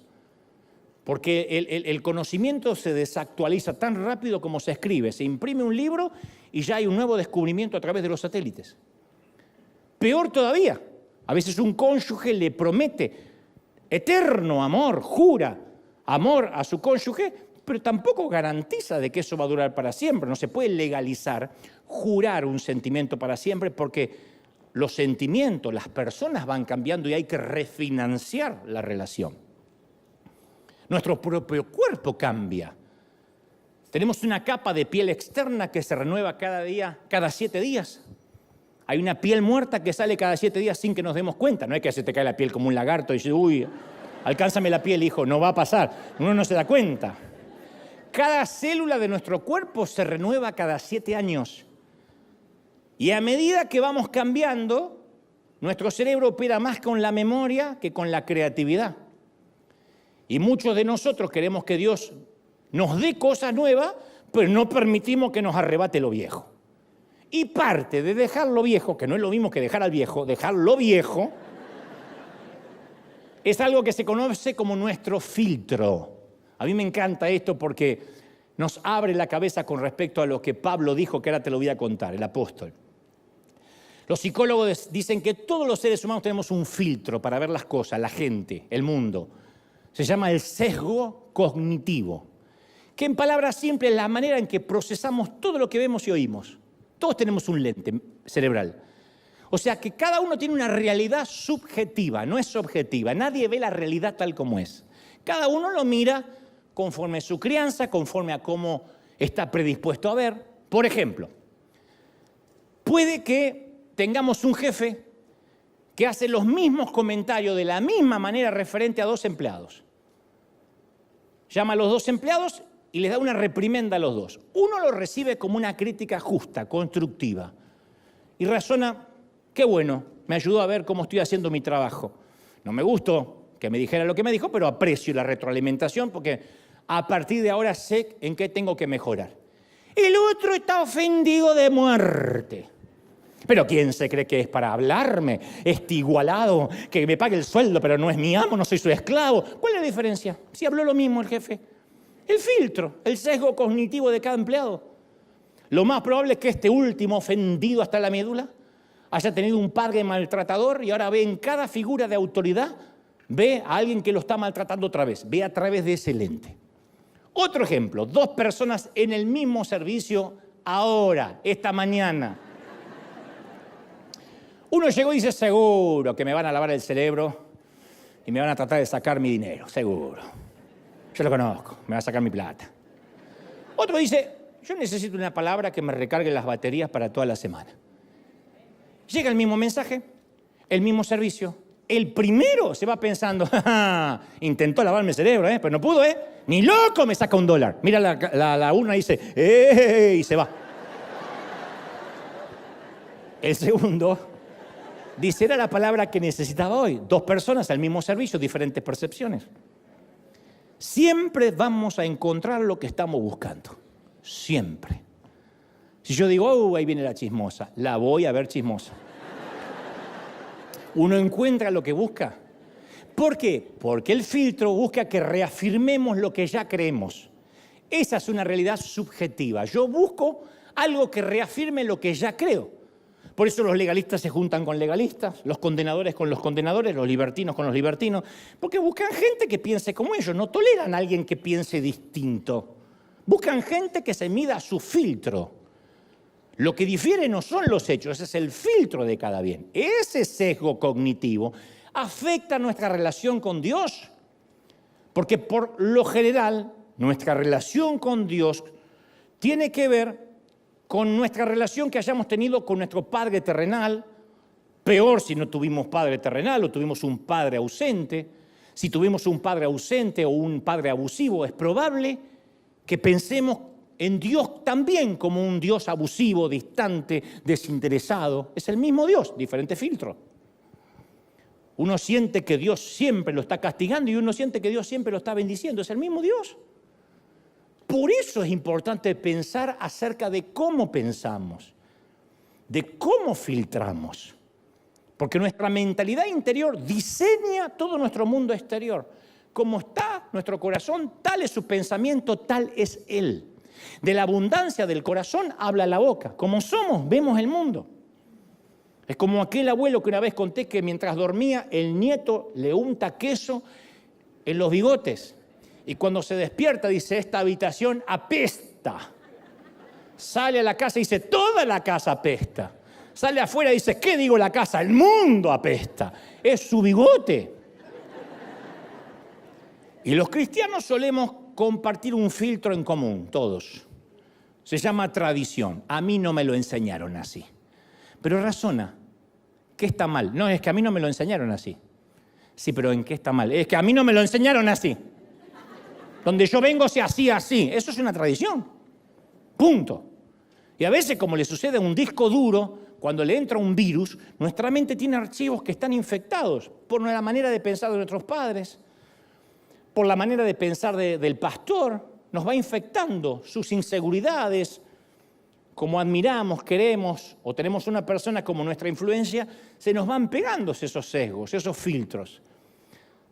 Porque el conocimiento se desactualiza tan rápido como se escribe. Se imprime un libro y ya hay un nuevo descubrimiento a través de los satélites. Peor todavía, a veces un cónyuge le promete eterno amor, jura amor a su cónyuge, pero tampoco garantiza de que eso va a durar para siempre. No se puede legalizar, jurar un sentimiento para siempre, porque los sentimientos, las personas van cambiando y hay que refinanciar la relación. Nuestro propio cuerpo cambia. Tenemos una capa de piel externa que se renueva cada día, cada 7 días. Hay una piel muerta que sale cada 7 días sin que nos demos cuenta. No es que se te cae la piel como un lagarto y dices, uy, alcánzame la piel, hijo, no va a pasar. Uno no se da cuenta. Cada célula de nuestro cuerpo se renueva cada 7 años. Y a medida que vamos cambiando, nuestro cerebro opera más con la memoria que con la creatividad. Y muchos de nosotros queremos que Dios nos dé cosas nuevas, pero no permitimos que nos arrebate lo viejo. Y parte de dejar lo viejo, que no es lo mismo que dejar al viejo, dejar lo viejo, es algo que se conoce como nuestro filtro. A mí me encanta esto porque nos abre la cabeza con respecto a lo que Pablo dijo, que ahora te lo voy a contar, el apóstol. Los psicólogos dicen que todos los seres humanos tenemos un filtro para ver las cosas, la gente, el mundo. Se llama el sesgo cognitivo, que en palabras simples es la manera en que procesamos todo lo que vemos y oímos. Todos tenemos un lente cerebral. O sea que cada uno tiene una realidad subjetiva, no es objetiva. Nadie ve la realidad tal como es. Cada uno lo mira conforme a su crianza, conforme a cómo está predispuesto a ver. Por ejemplo, puede que tengamos un jefe que hace los mismos comentarios de la misma manera referente a 2 empleados. Llama a los 2 empleados y les da una reprimenda a los 2. Uno lo recibe como una crítica justa, constructiva, y razona, qué bueno, me ayudó a ver cómo estoy haciendo mi trabajo. No me gustó que me dijera lo que me dijo, pero aprecio la retroalimentación porque a partir de ahora sé en qué tengo que mejorar. El otro está ofendido de muerte. Pero ¿quién se cree que es para hablarme? Este igualado, que me pague el sueldo, pero no es mi amo, no soy su esclavo. ¿Cuál es la diferencia? Si habló lo mismo el jefe. El filtro, el sesgo cognitivo de cada empleado. Lo más probable es que este último, ofendido hasta la médula, haya tenido un padre maltratador y ahora ve en cada figura de autoridad, ve a alguien que lo está maltratando otra vez, ve a través de ese lente. Otro ejemplo, 2 personas en el mismo servicio ahora, esta mañana. Uno llegó y dice, seguro que me van a lavar el cerebro y me van a tratar de sacar mi dinero, seguro. Yo lo conozco, me va a sacar mi plata. Otro dice, yo necesito una palabra que me recargue las baterías para toda la semana. Llega el mismo mensaje, el mismo servicio. El primero se va pensando, intentó lavarme el cerebro, pero no pudo, ni loco me saca $1. Mira la urna y dice, y se va. El segundo dice, era la palabra que necesitaba hoy. 2 personas al mismo servicio, diferentes percepciones. Siempre vamos a encontrar lo que estamos buscando. Siempre. Si yo digo, ahí viene la chismosa, la voy a ver chismosa. Uno encuentra lo que busca. ¿Por qué? Porque el filtro busca que reafirmemos lo que ya creemos. Esa es una realidad subjetiva. Yo busco algo que reafirme lo que ya creo. Por eso los legalistas se juntan con legalistas, los condenadores con los condenadores, los libertinos con los libertinos, porque buscan gente que piense como ellos, no toleran a alguien que piense distinto. Buscan gente que se mida a su filtro. Lo que difiere no son los hechos, ese es el filtro de cada bien. Ese sesgo cognitivo afecta nuestra relación con Dios, porque por lo general nuestra relación con Dios tiene que ver con nuestra relación que hayamos tenido con nuestro Padre terrenal Peor si no tuvimos padre terrenal o tuvimos un padre ausente. Si tuvimos un padre ausente o un padre abusivo, es probable que pensemos en Dios también como un Dios abusivo, distante, desinteresado. Es el mismo Dios, diferente filtro. Uno siente que Dios siempre lo está castigando y uno siente que Dios siempre lo está bendiciendo. Es el mismo Dios. Por eso es importante pensar acerca de cómo pensamos, de cómo filtramos. Porque nuestra mentalidad interior diseña todo nuestro mundo exterior. Como está nuestro corazón, tal es su pensamiento, tal es Él. De la abundancia del corazón habla la boca. Como somos, vemos el mundo. Es como aquel abuelo que una vez conté que mientras dormía, el nieto le unta queso en los bigotes. Y cuando se despierta dice, esta habitación apesta. Sale a la casa y dice, toda la casa apesta. Sale afuera y dice, ¿qué digo la casa? El mundo apesta. Es su bigote. Y los cristianos solemos compartir un filtro en común, todos. Se llama tradición. A mí no me lo enseñaron así. Pero razona, ¿qué está mal? No, es que a mí no me lo enseñaron así. Sí, pero ¿en qué está mal? Es que a mí no me lo enseñaron así. Donde yo vengo se hacía así. Eso es una tradición. Punto. Y a veces, como le sucede a un disco duro, cuando le entra un virus, nuestra mente tiene archivos que están infectados por la manera de pensar de nuestros padres, por la manera de pensar del pastor, nos va infectando sus inseguridades, como admiramos, queremos o tenemos una persona como nuestra influencia, se nos van pegando esos sesgos, esos filtros.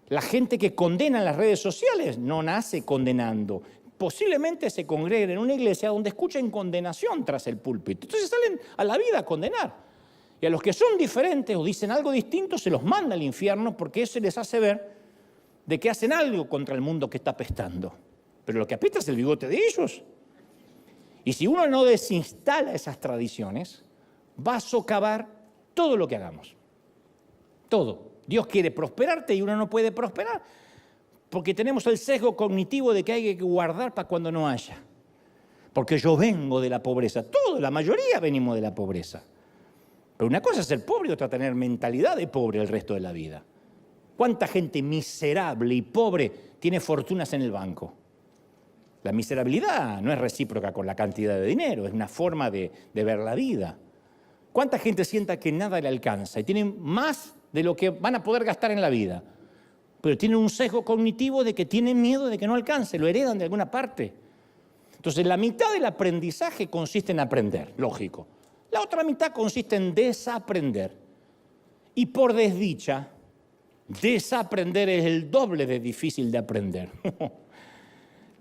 La gente que condena en las redes sociales no nace condenando. Posiblemente se congreguen en una iglesia donde escuchen condenación tras el púlpito. Entonces salen a la vida a condenar. Y a los que son diferentes o dicen algo distinto se los manda al infierno porque eso les hace ver de que hacen algo contra el mundo que está apestando. Pero lo que apesta es el bigote de ellos. Y si uno no desinstala esas tradiciones, va a socavar todo lo que hagamos. Todo. Dios quiere prosperarte y uno no puede prosperar porque tenemos el sesgo cognitivo de que hay que guardar para cuando no haya. Porque yo vengo de la pobreza. Todos, la mayoría venimos de la pobreza. Pero una cosa es ser pobre y otra tener mentalidad de pobre el resto de la vida. ¿Cuánta gente miserable y pobre tiene fortunas en el banco? La miserabilidad no es recíproca con la cantidad de dinero, es una forma de ver la vida. ¿Cuánta gente sienta que nada le alcanza y tienen más de lo que van a poder gastar en la vida? Pero tienen un sesgo cognitivo de que tienen miedo de que no alcance, lo heredan de alguna parte. Entonces, la mitad del aprendizaje consiste en aprender, lógico. La otra mitad consiste en desaprender. Y por desdicha, desaprender es el doble de difícil de aprender.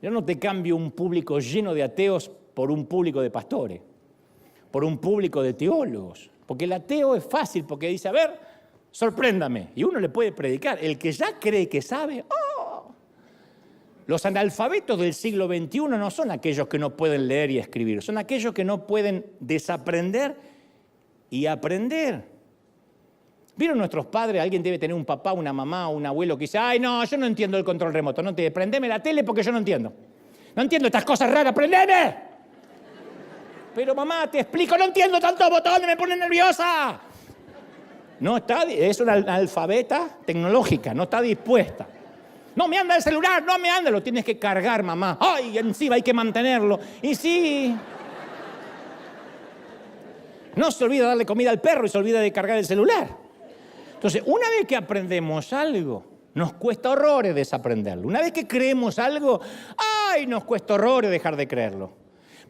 Yo no te cambio un público lleno de ateos por un público de pastores, por un público de teólogos. Porque el ateo es fácil, porque dice, a ver, sorpréndame. Y uno le puede predicar. El que ya cree que sabe, ¡oh! Los analfabetos del siglo XXI no son aquellos que no pueden leer y escribir, son aquellos que no pueden desaprender y aprender. ¿Vieron nuestros padres? Alguien debe tener un papá, una mamá, un abuelo que dice, ay, no, yo no entiendo el control remoto, no te prendeme la tele porque yo no entiendo. No entiendo estas cosas raras, prendeme. Pero mamá, te explico, no entiendo tantos botones, me pone nerviosa. No está, es una analfabeta tecnológica, no está dispuesta. No me anda el celular, no me anda, lo tienes que cargar, mamá. Ay, encima hay que mantenerlo. Y sí. No se olvida darle comida al perro y se olvida de cargar el celular. Entonces, una vez que aprendemos algo, nos cuesta horrores desaprenderlo. Una vez que creemos algo, ¡ay! Nos cuesta horrores dejar de creerlo.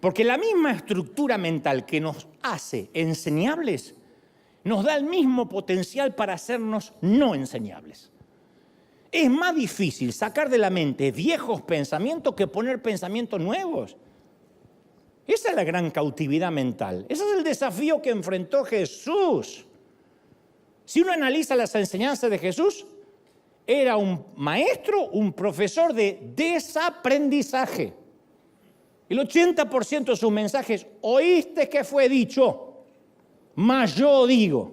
Porque la misma estructura mental que nos hace enseñables nos da el mismo potencial para hacernos no enseñables. Es más difícil sacar de la mente viejos pensamientos que poner pensamientos nuevos. Esa es la gran cautividad mental. Ese es el desafío que enfrentó Jesús. Si uno analiza las enseñanzas de Jesús, era un maestro, un profesor de desaprendizaje. El 80% de sus mensajes, oíste que fue dicho, mas yo digo.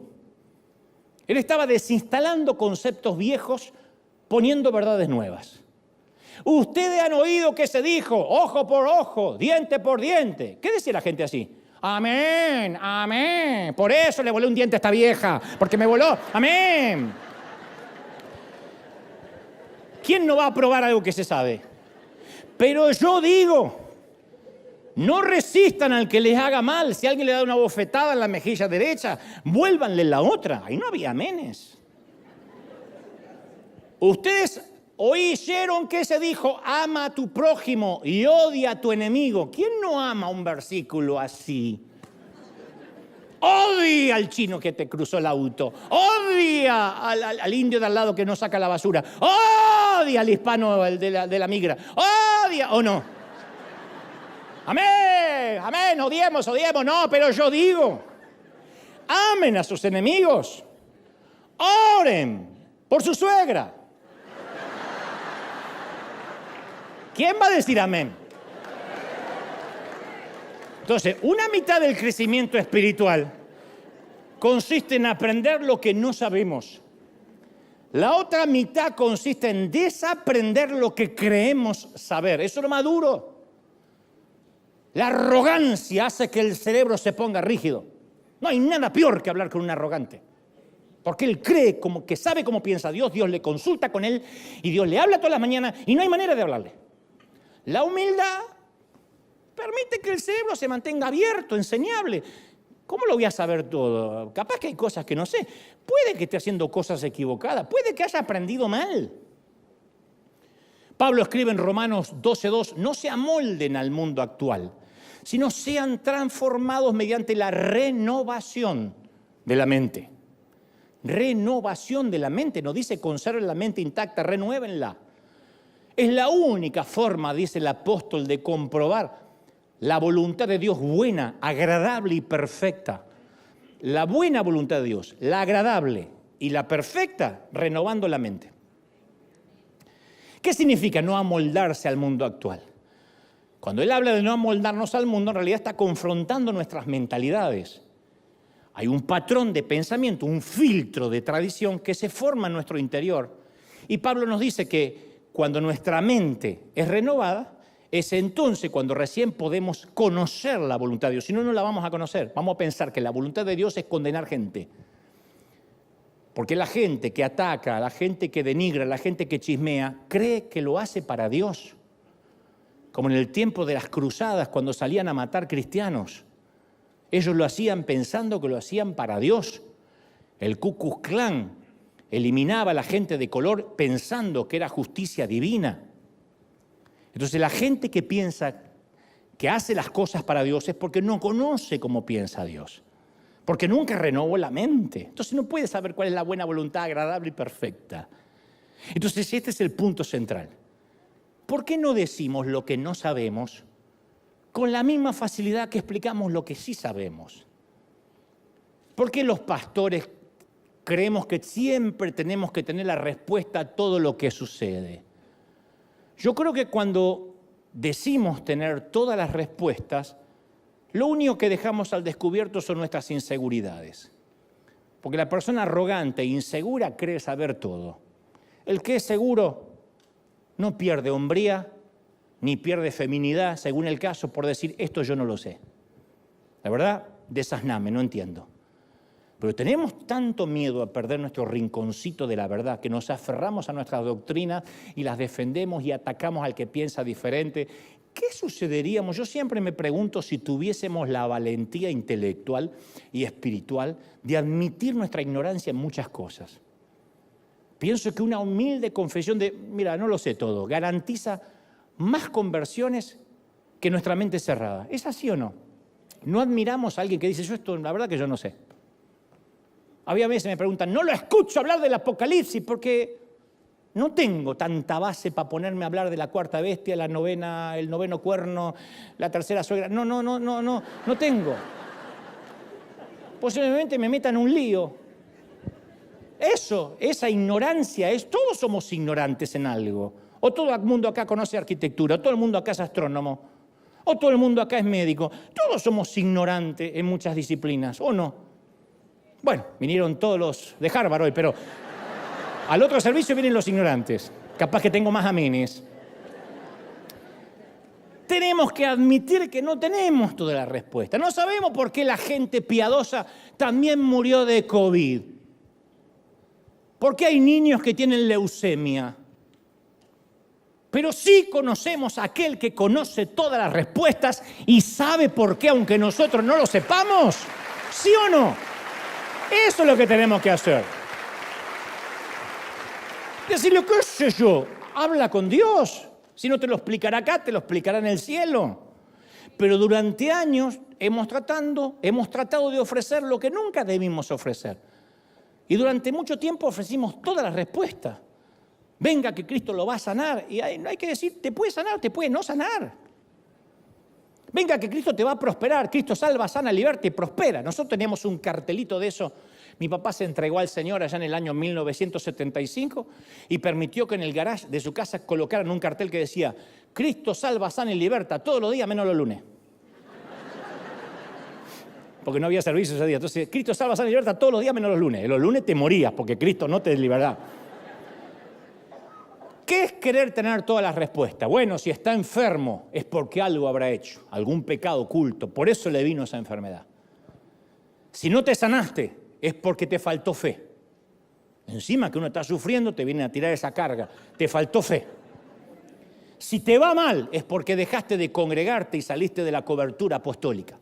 Él estaba desinstalando conceptos viejos, poniendo verdades nuevas. Ustedes han oído que se dijo, ojo por ojo, diente por diente. ¿Qué decía la gente así? Amén, amén. Por eso le volé un diente a esta vieja, porque me voló. Amén. ¿Quién no va a probar algo que se sabe? Pero yo digo, no resistan al que les haga mal. Si alguien le da una bofetada en la mejilla derecha, vuélvanle la otra. Ahí no había amenes. Ustedes oyeron que se dijo, ama a tu prójimo y odia a tu enemigo. ¿Quién no ama un versículo así? Odia al chino que te cruzó el auto. Odia al indio de al lado que no saca la basura. Odia al hispano de la migra. Odia, ¿o no? Amén, amén, odiemos, no, pero yo digo, amen a sus enemigos. Oren por su suegra. ¿Quién va a decir amén? Entonces, una mitad del crecimiento espiritual consiste en aprender lo que no sabemos. La otra mitad consiste en desaprender lo que creemos saber. Eso es lo más duro. La arrogancia hace que el cerebro se ponga rígido. No hay nada peor que hablar con un arrogante. Porque él cree como que sabe cómo piensa Dios, Dios le consulta con él y Dios le habla todas las mañanas y no hay manera de hablarle. La humildad permite que el cerebro se mantenga abierto, enseñable. ¿Cómo lo voy a saber todo? Capaz que hay cosas que no sé. Puede que esté haciendo cosas equivocadas. Puede que haya aprendido mal. Pablo escribe en Romanos 12:2, no se amolden al mundo actual, sino sean transformados mediante la renovación de la mente. Renovación de la mente. No dice conserven la mente intacta, renuévenla. Es la única forma, dice el apóstol, de comprobar la voluntad de Dios buena, agradable y perfecta. La buena voluntad de Dios, la agradable y la perfecta, renovando la mente. ¿Qué significa no amoldarse al mundo actual? Cuando él habla de no amoldarnos al mundo, en realidad está confrontando nuestras mentalidades. Hay un patrón de pensamiento, un filtro de tradición que se forma en nuestro interior. Y Pablo nos dice que cuando nuestra mente es renovada, es entonces cuando recién podemos conocer la voluntad de Dios. Si no, no la vamos a conocer. Vamos a pensar que la voluntad de Dios es condenar gente. Porque la gente que ataca, la gente que denigra, la gente que chismea, cree que lo hace para Dios. Como en el tiempo de las cruzadas, cuando salían a matar cristianos. Ellos lo hacían pensando que lo hacían para Dios. El Ku Klux Klan eliminaba a la gente de color pensando que era justicia divina. Entonces la gente que piensa que hace las cosas para Dios es porque no conoce cómo piensa Dios. Porque nunca renovó la mente. Entonces no puede saber cuál es la buena voluntad agradable y perfecta. Entonces este es el punto central. ¿Por qué no decimos lo que no sabemos con la misma facilidad que explicamos lo que sí sabemos? ¿Por qué los pastores creemos que siempre tenemos que tener la respuesta a todo lo que sucede? Yo creo que cuando decimos tener todas las respuestas, lo único que dejamos al descubierto son nuestras inseguridades. Porque la persona arrogante e insegura cree saber todo. El que es seguro no pierde hombría ni pierde feminidad, según el caso, por decir, esto yo no lo sé. La verdad, desasname, no entiendo. Pero tenemos tanto miedo a perder nuestro rinconcito de la verdad que nos aferramos a nuestras doctrinas y las defendemos y atacamos al que piensa diferente. ¿Qué sucederíamos? Yo siempre me pregunto si tuviésemos la valentía intelectual y espiritual de admitir nuestra ignorancia en muchas cosas. Pienso que una humilde confesión de, mira, no lo sé todo, garantiza más conversiones que nuestra mente cerrada. ¿Es así o no? No admiramos a alguien que dice, yo esto, la verdad que yo no sé. Había veces me preguntan, no lo escucho hablar del Apocalipsis porque no tengo tanta base para ponerme a hablar de la cuarta bestia, la novena, el noveno cuerno, la tercera suegra. No tengo. Posiblemente me metan en un lío. Esa ignorancia todos somos ignorantes en algo. O todo el mundo acá conoce arquitectura, o todo el mundo acá es astrónomo, o todo el mundo acá es médico. Todos somos ignorantes en muchas disciplinas, ¿o no? Bueno, vinieron todos los de Harvard hoy, pero al otro servicio vienen los ignorantes. Capaz que tengo más amenes. tenemos que admitir que no tenemos toda la respuesta. No sabemos por qué la gente piadosa también murió de COVID. ¿Por qué hay niños que tienen leucemia? Pero sí conocemos a aquel que conoce todas las respuestas y sabe por qué, aunque nosotros no lo sepamos. ¿Sí o no? Eso es lo que tenemos que hacer. Decirle, qué sé yo, habla con Dios. Si no te lo explicará acá, te lo explicará en el cielo. Pero durante años hemos tratado de ofrecer lo que nunca debimos ofrecer. Y durante mucho tiempo ofrecimos todas las respuestas. Venga que Cristo lo va a sanar. Y no hay que decir, te puede sanar, te puede no sanar. Venga que Cristo te va a prosperar. Cristo salva, sana, liberta y prospera. Nosotros teníamos un cartelito de eso. Mi papá se entregó al Señor allá en el año 1975 y permitió que en el garage de su casa colocaran un cartel que decía: Cristo salva, sana y liberta todos los días menos los lunes. Porque no había servicio ese día. Entonces, Cristo salva, sana y liberta todos los días menos los lunes. Los lunes te morías porque Cristo no te libertaba. ¿Qué es querer tener todas las respuestas? Bueno, si está enfermo es porque algo habrá hecho, algún pecado oculto. Por eso le vino esa enfermedad. Si no te sanaste, es porque te faltó fe. Encima que uno está sufriendo, te viene a tirar esa carga. Te faltó fe. Si te va mal, es porque dejaste de congregarte y saliste de la cobertura apostólica.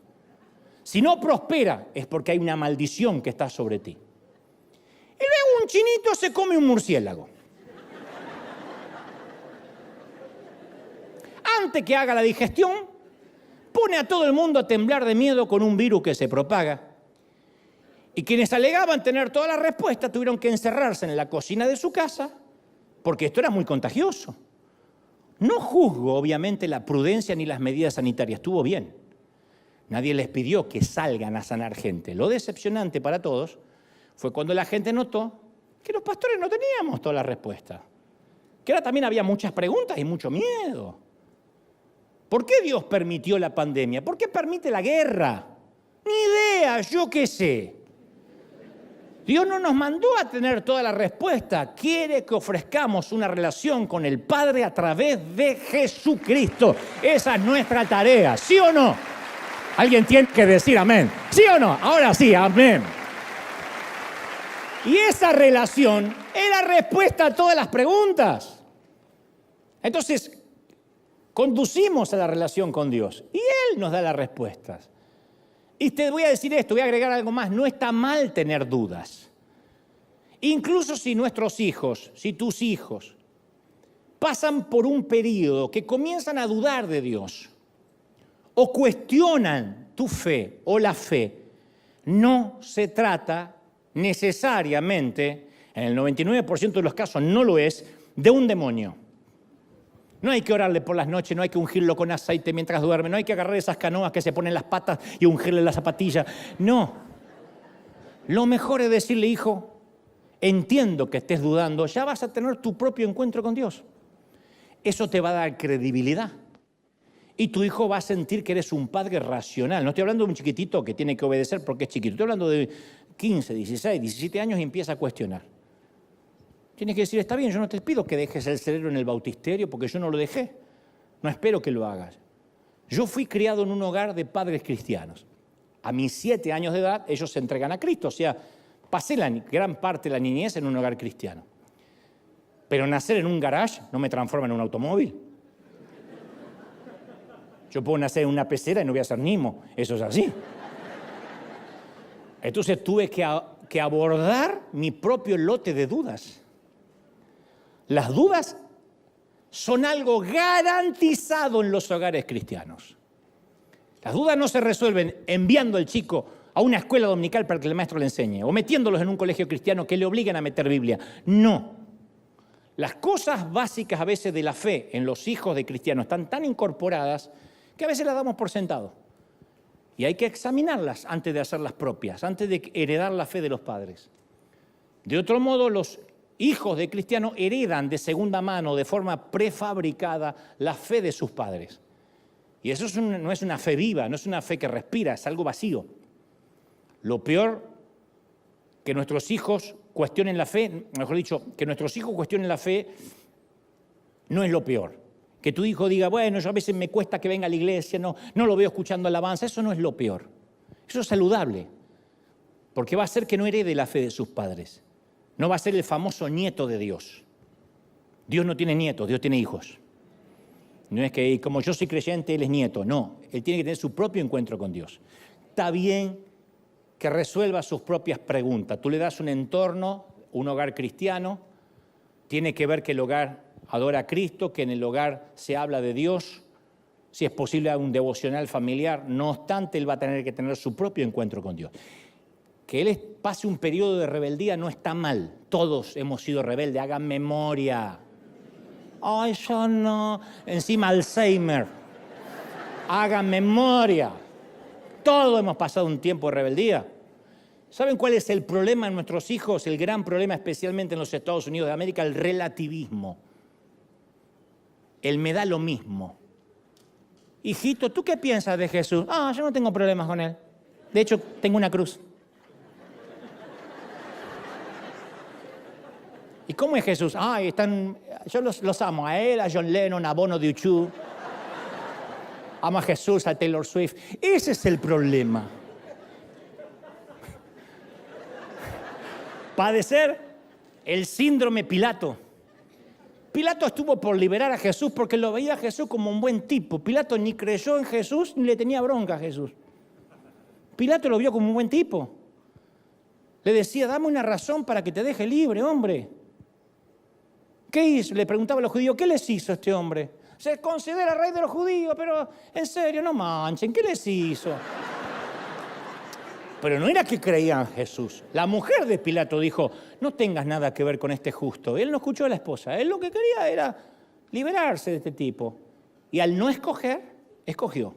Si no prospera, es porque hay una maldición que está sobre ti. Y luego un chinito se come un murciélago. Antes que haga la digestión, pone a todo el mundo a temblar de miedo con un virus que se propaga. Y quienes alegaban tener todas las respuestas tuvieron que encerrarse en la cocina de su casa porque esto era muy contagioso. No juzgo, obviamente, la prudencia ni las medidas sanitarias. Estuvo bien. Nadie les pidió que salgan a sanar gente. Lo decepcionante para todos fue cuando la gente notó que los pastores no teníamos todas las respuestas. Que ahora también había muchas preguntas y mucho miedo. ¿Por qué Dios permitió la pandemia? ¿Por qué permite la guerra? Ni idea, yo qué sé. Dios no nos mandó a tener toda la respuesta. Quiere que ofrezcamos una relación con el Padre a través de Jesucristo. Esa es nuestra tarea, ¿sí o no? Alguien tiene que decir amén. ¿Sí o no? Ahora sí, amén. Y esa relación es la respuesta a todas las preguntas. Entonces, conducimos a la relación con Dios y Él nos da las respuestas. Y te voy a decir esto, voy a agregar algo más. No está mal tener dudas. Incluso si nuestros hijos, si tus hijos, pasan por un periodo que comienzan a dudar de Dios o cuestionan tu fe o la fe, no se trata necesariamente, en el 99% de los casos no lo es, de un demonio. No hay que orarle por las noches, no hay que ungirlo con aceite mientras duerme, no hay que agarrar esas canoas que se ponen las patas y ungirle la zapatilla. No. Lo mejor es decirle, hijo, entiendo que estés dudando, ya vas a tener tu propio encuentro con Dios. Eso te va a dar credibilidad. Y tu hijo va a sentir que eres un padre racional. No estoy hablando de un chiquitito que tiene que obedecer porque es chiquito. Estoy hablando de 15, 16, 17 años y empieza a cuestionar. Tienes que decir, está bien, yo no te pido que dejes el cerebro en el bautisterio porque yo no lo dejé. No espero que lo hagas. Yo fui criado en un hogar de padres cristianos. A mis 7 años de edad, ellos se entregan a Cristo. O sea, pasé la gran parte de la niñez en un hogar cristiano. Pero nacer en un garage no me transforma en un automóvil. Yo puedo nacer en una pecera y no voy a ser Nimo. Eso es así. Entonces tuve que abordar mi propio lote de dudas. Las dudas son algo garantizado en los hogares cristianos. Las dudas no se resuelven enviando al chico a una escuela dominical para que el maestro le enseñe o metiéndolos en un colegio cristiano que le obliguen a meter Biblia. No. Las cosas básicas a veces de la fe en los hijos de cristianos están tan incorporadas que a veces las damos por sentado. Y hay que examinarlas antes de hacerlas propias, antes de heredar la fe de los padres. De otro modo, los hijos de cristianos heredan de segunda mano, de forma prefabricada, la fe de sus padres. Y eso no es una fe viva, no es una fe que respira, es algo vacío. Lo peor que nuestros hijos cuestionen la fe, mejor dicho, que nuestros hijos cuestionen la fe, no es lo peor. Que tu hijo diga, bueno, yo a veces me cuesta que venga a la iglesia, no lo veo escuchando alabanza. Eso no es lo peor. Eso es saludable. Porque va a hacer que no herede la fe de sus padres. No va a ser el famoso nieto de Dios. Dios no tiene nietos, Dios tiene hijos. No es que como yo soy creyente, él es nieto. No, él tiene que tener su propio encuentro con Dios. Está bien que resuelva sus propias preguntas. Tú le das un entorno, un hogar cristiano, tiene que ver que el hogar adora a Cristo, que en el hogar se habla de Dios, si es posible un devocional familiar. No obstante, él va a tener que tener su propio encuentro con Dios. Que él pase un periodo de rebeldía no está mal. Todos hemos sido rebeldes, hagan memoria. Ay, yo no. Encima Alzheimer. Hagan memoria. Todos hemos pasado un tiempo de rebeldía. ¿Saben cuál es el problema en nuestros hijos? El gran problema, especialmente en los Estados Unidos de América, el relativismo. El me da lo mismo. Hijito, ¿tú qué piensas de Jesús? Yo no tengo problemas con él. De hecho, tengo una cruz. ¿Y cómo es Jesús? Yo los amo, a él, a John Lennon, a Bono de U2. Amo a Jesús, a Taylor Swift. Ese es el problema. Padecer el síndrome Pilato. Pilato estuvo por liberar a Jesús porque lo veía a Jesús como un buen tipo. Pilato ni creyó en Jesús ni le tenía bronca a Jesús. Pilato lo vio como un buen tipo. Le decía, dame una razón para que te deje libre, hombre. ¿Qué hizo? Le preguntaba a los judíos, ¿qué les hizo este hombre? Se considera rey de los judíos, pero en serio, no manchen, ¿qué les hizo? Pero no era que creían en Jesús. La mujer de Pilato dijo, no tengas nada que ver con este justo. Él no escuchó a la esposa. Él lo que quería era liberarse de este tipo. Y al no escoger, escogió.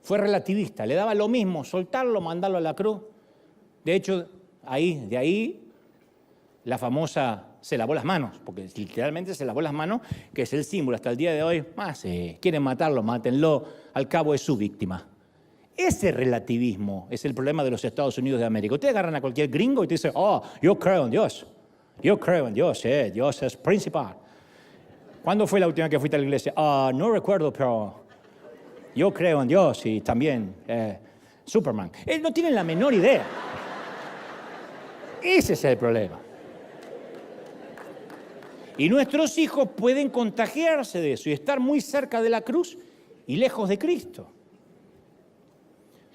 Fue relativista. Le daba lo mismo soltarlo, mandarlo a la cruz. De hecho, de ahí, la famosa se lavó las manos, porque literalmente se lavó las manos, que es el símbolo hasta el día de hoy. Quieren matarlo, mátenlo, al cabo es su víctima. Ese relativismo es el problema de los Estados Unidos de América. Ustedes agarran a cualquier gringo y te dicen, yo creo en Dios. Yo creo en Dios, Dios es principal. ¿Cuándo fue la última vez que fuiste a la iglesia? No recuerdo, pero yo creo en Dios y también Superman. Él no tiene la menor idea. Ese es el problema. Y nuestros hijos pueden contagiarse de eso y estar muy cerca de la cruz y lejos de Cristo.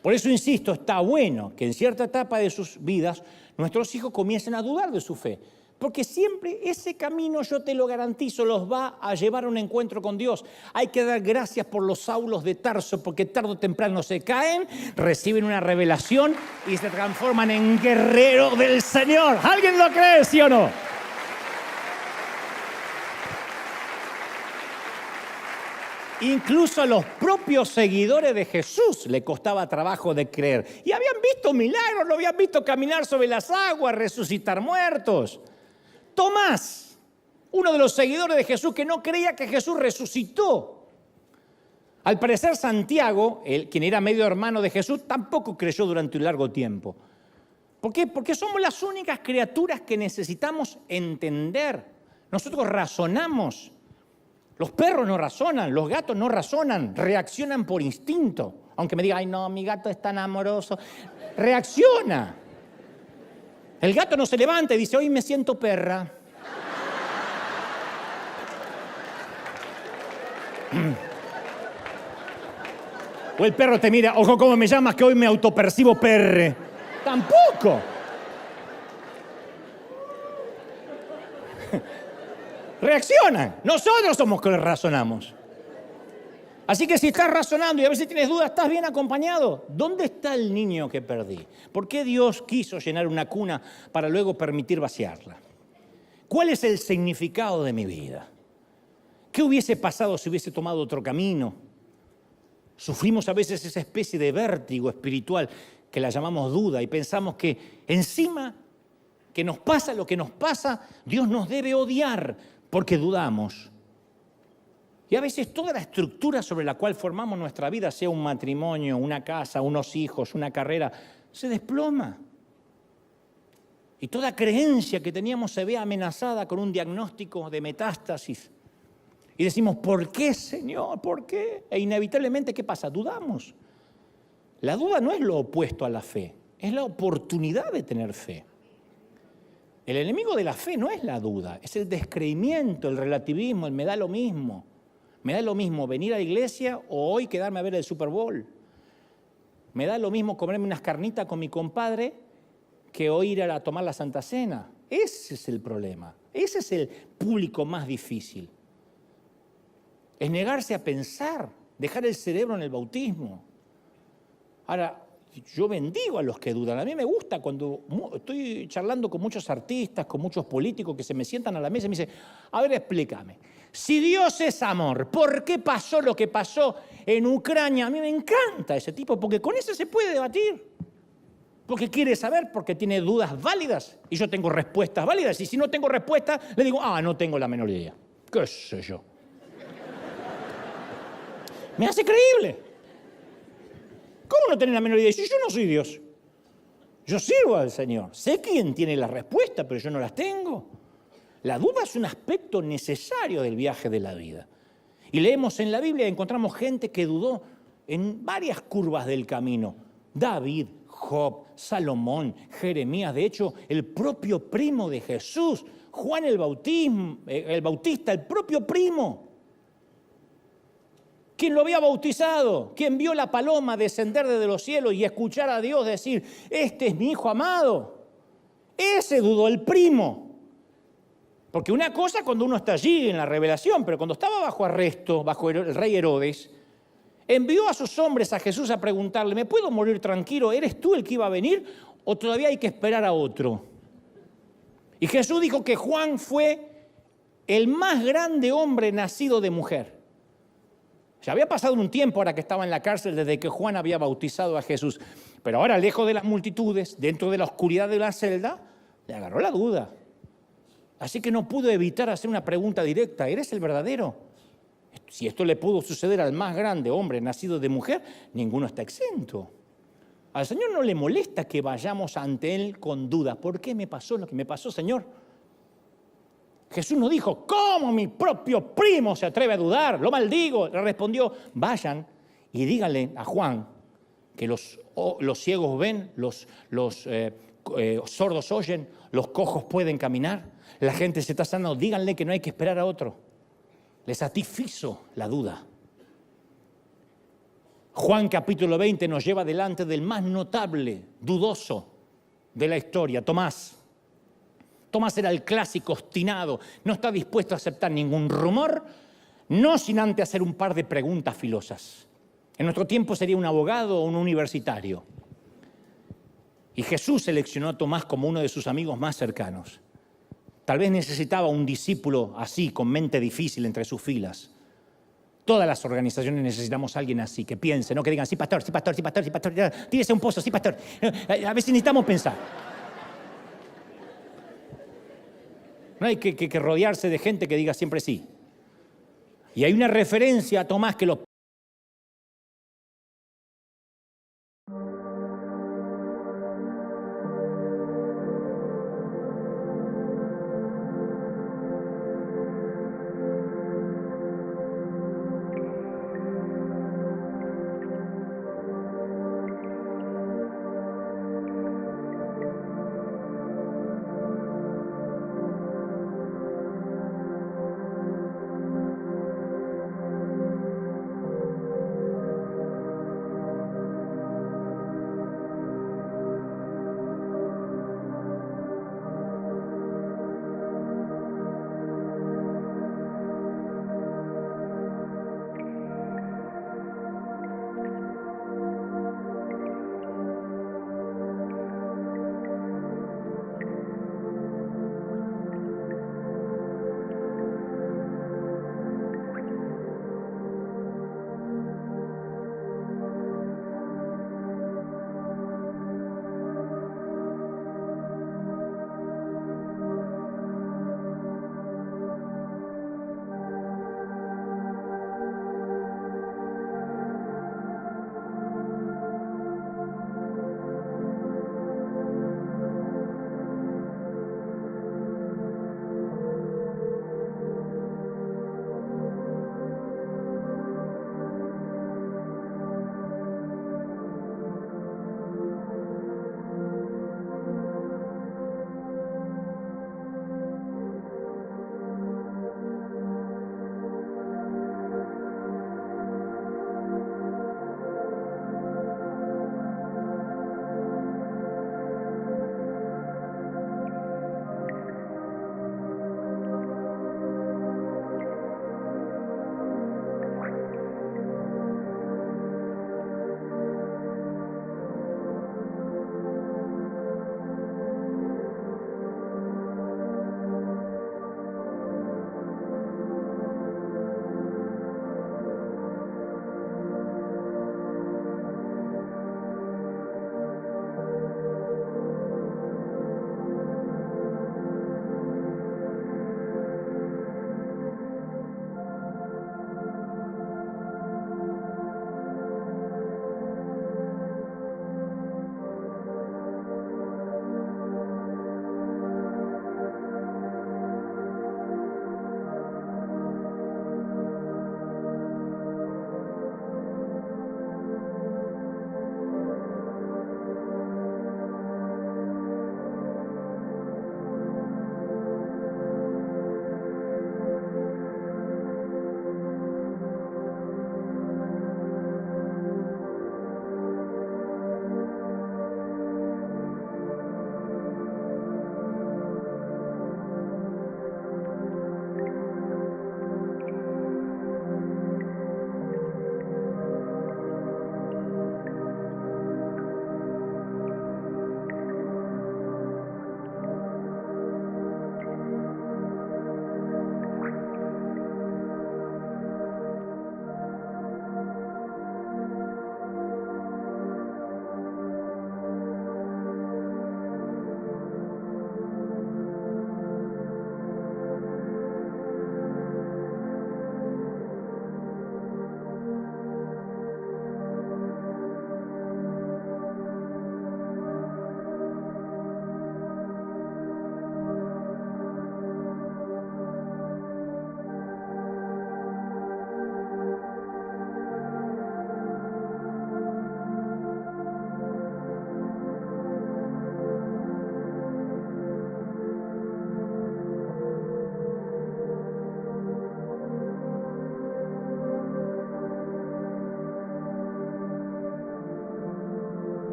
Por eso insisto, está bueno que en cierta etapa de sus vidas nuestros hijos comiencen a dudar de su fe. Porque siempre ese camino, yo te lo garantizo, los va a llevar a un encuentro con Dios. Hay que dar gracias por los Saulos de Tarso, porque tarde o temprano se caen, reciben una revelación y se transforman en guerreros del Señor. ¿Alguien lo cree, sí o no? Incluso a los propios seguidores de Jesús le costaba trabajo de creer. Y habían visto milagros, lo habían visto caminar sobre las aguas, resucitar muertos. Tomás, uno de los seguidores de Jesús que no creía que Jesús resucitó. Al parecer Santiago, quien era medio hermano de Jesús, tampoco creyó durante un largo tiempo. ¿Por qué? Porque somos las únicas criaturas que necesitamos entender. Nosotros razonamos. Los perros no razonan, los gatos no razonan, reaccionan por instinto. Aunque me diga, ay no, mi gato es tan amoroso. Reacciona. El gato no se levanta y dice, hoy me siento perra. O el perro te mira, ojo, ¿cómo me llamas? Que hoy me autopercibo perre. Tampoco. Reaccionan. Nosotros somos que razonamos. Así que si estás razonando y a veces tienes dudas, ¿estás bien acompañado? ¿Dónde está el niño que perdí? ¿Por qué Dios quiso llenar una cuna para luego permitir vaciarla? ¿Cuál es el significado de mi vida? ¿Qué hubiese pasado si hubiese tomado otro camino? Sufrimos a veces esa especie de vértigo espiritual que la llamamos duda y pensamos que encima que nos pasa lo que nos pasa, Dios nos debe odiar porque dudamos. Y a veces toda la estructura sobre la cual formamos nuestra vida, sea un matrimonio, una casa, unos hijos, una carrera, se desploma. Y toda creencia que teníamos se ve amenazada con un diagnóstico de metástasis. Y decimos, ¿por qué, Señor? ¿Por qué? E inevitablemente, ¿qué pasa? Dudamos. La duda no es lo opuesto a la fe, es la oportunidad de tener fe. El enemigo de la fe no es la duda, es el descreimiento, el relativismo, el me da lo mismo. Me da lo mismo venir a la iglesia o hoy quedarme a ver el Super Bowl. Me da lo mismo comerme unas carnitas con mi compadre que hoy ir a tomar la Santa Cena. Ese es el problema, ese es el público más difícil. Es negarse a pensar, dejar el cerebro en el bautismo. Ahora, yo bendigo a los que dudan. A mí me gusta cuando estoy charlando con muchos artistas, con muchos políticos que se me sientan a la mesa y me dicen, a ver, explícame, si Dios es amor, ¿por qué pasó lo que pasó en Ucrania? A mí me encanta ese tipo, porque con ese se puede debatir. Porque quiere saber, porque tiene dudas válidas y yo tengo respuestas válidas. Y si no tengo respuestas, le digo, no tengo la menor idea. ¿Qué sé yo? Me hace creíble. ¿Cómo no tener la menor idea? Si yo no soy Dios. Yo sirvo al Señor. Sé quién tiene la respuesta, pero yo no las tengo. La duda es un aspecto necesario del viaje de la vida. Y leemos en la Biblia y encontramos gente que dudó en varias curvas del camino. David, Job, Salomón, Jeremías. De hecho, el propio primo de Jesús, Juan el Bautista, el propio primo. Quien lo había bautizado, quien vio la paloma descender desde los cielos y escuchar a Dios decir, este es mi hijo amado. Ese dudó, el primo. Porque una cosa cuando uno está allí en la revelación, pero cuando estaba bajo arresto, bajo el rey Herodes, envió a sus hombres a Jesús a preguntarle, ¿me puedo morir tranquilo? ¿Eres tú el que iba a venir o todavía hay que esperar a otro? Y Jesús dijo que Juan fue el más grande hombre nacido de mujer. Ya había pasado un tiempo ahora que estaba en la cárcel desde que Juan había bautizado a Jesús. Pero ahora, lejos de las multitudes, dentro de la oscuridad de la celda, le agarró la duda. Así que no pudo evitar hacer una pregunta directa. ¿Eres el verdadero? Si esto le pudo suceder al más grande hombre nacido de mujer, ninguno está exento. Al Señor no le molesta que vayamos ante Él con duda. ¿Por qué me pasó lo que me pasó, Señor? Jesús no dijo, ¿cómo mi propio primo se atreve a dudar? Lo maldigo. Le respondió, vayan y díganle a Juan que los ciegos ven, los sordos oyen, los cojos pueden caminar, la gente se está sanando. Díganle que no hay que esperar a otro. Le satisfizo la duda. Juan capítulo 20 nos lleva delante del más notable, dudoso de la historia, Tomás. Tomás era el clásico obstinado, no está dispuesto a aceptar ningún rumor, no sin antes hacer un par de preguntas filosas. En nuestro tiempo sería un abogado o un universitario. Y Jesús seleccionó a Tomás como uno de sus amigos más cercanos. Tal vez necesitaba un discípulo así, con mente difícil entre sus filas. Todas las organizaciones necesitamos a alguien así, que piense, no que digan, sí, pastor, sí, pastor, sí, pastor, sí, pastor, tírese un pozo, sí, pastor. A veces necesitamos pensar. No hay que rodearse de gente que diga siempre sí. Y hay una referencia a Tomás que lo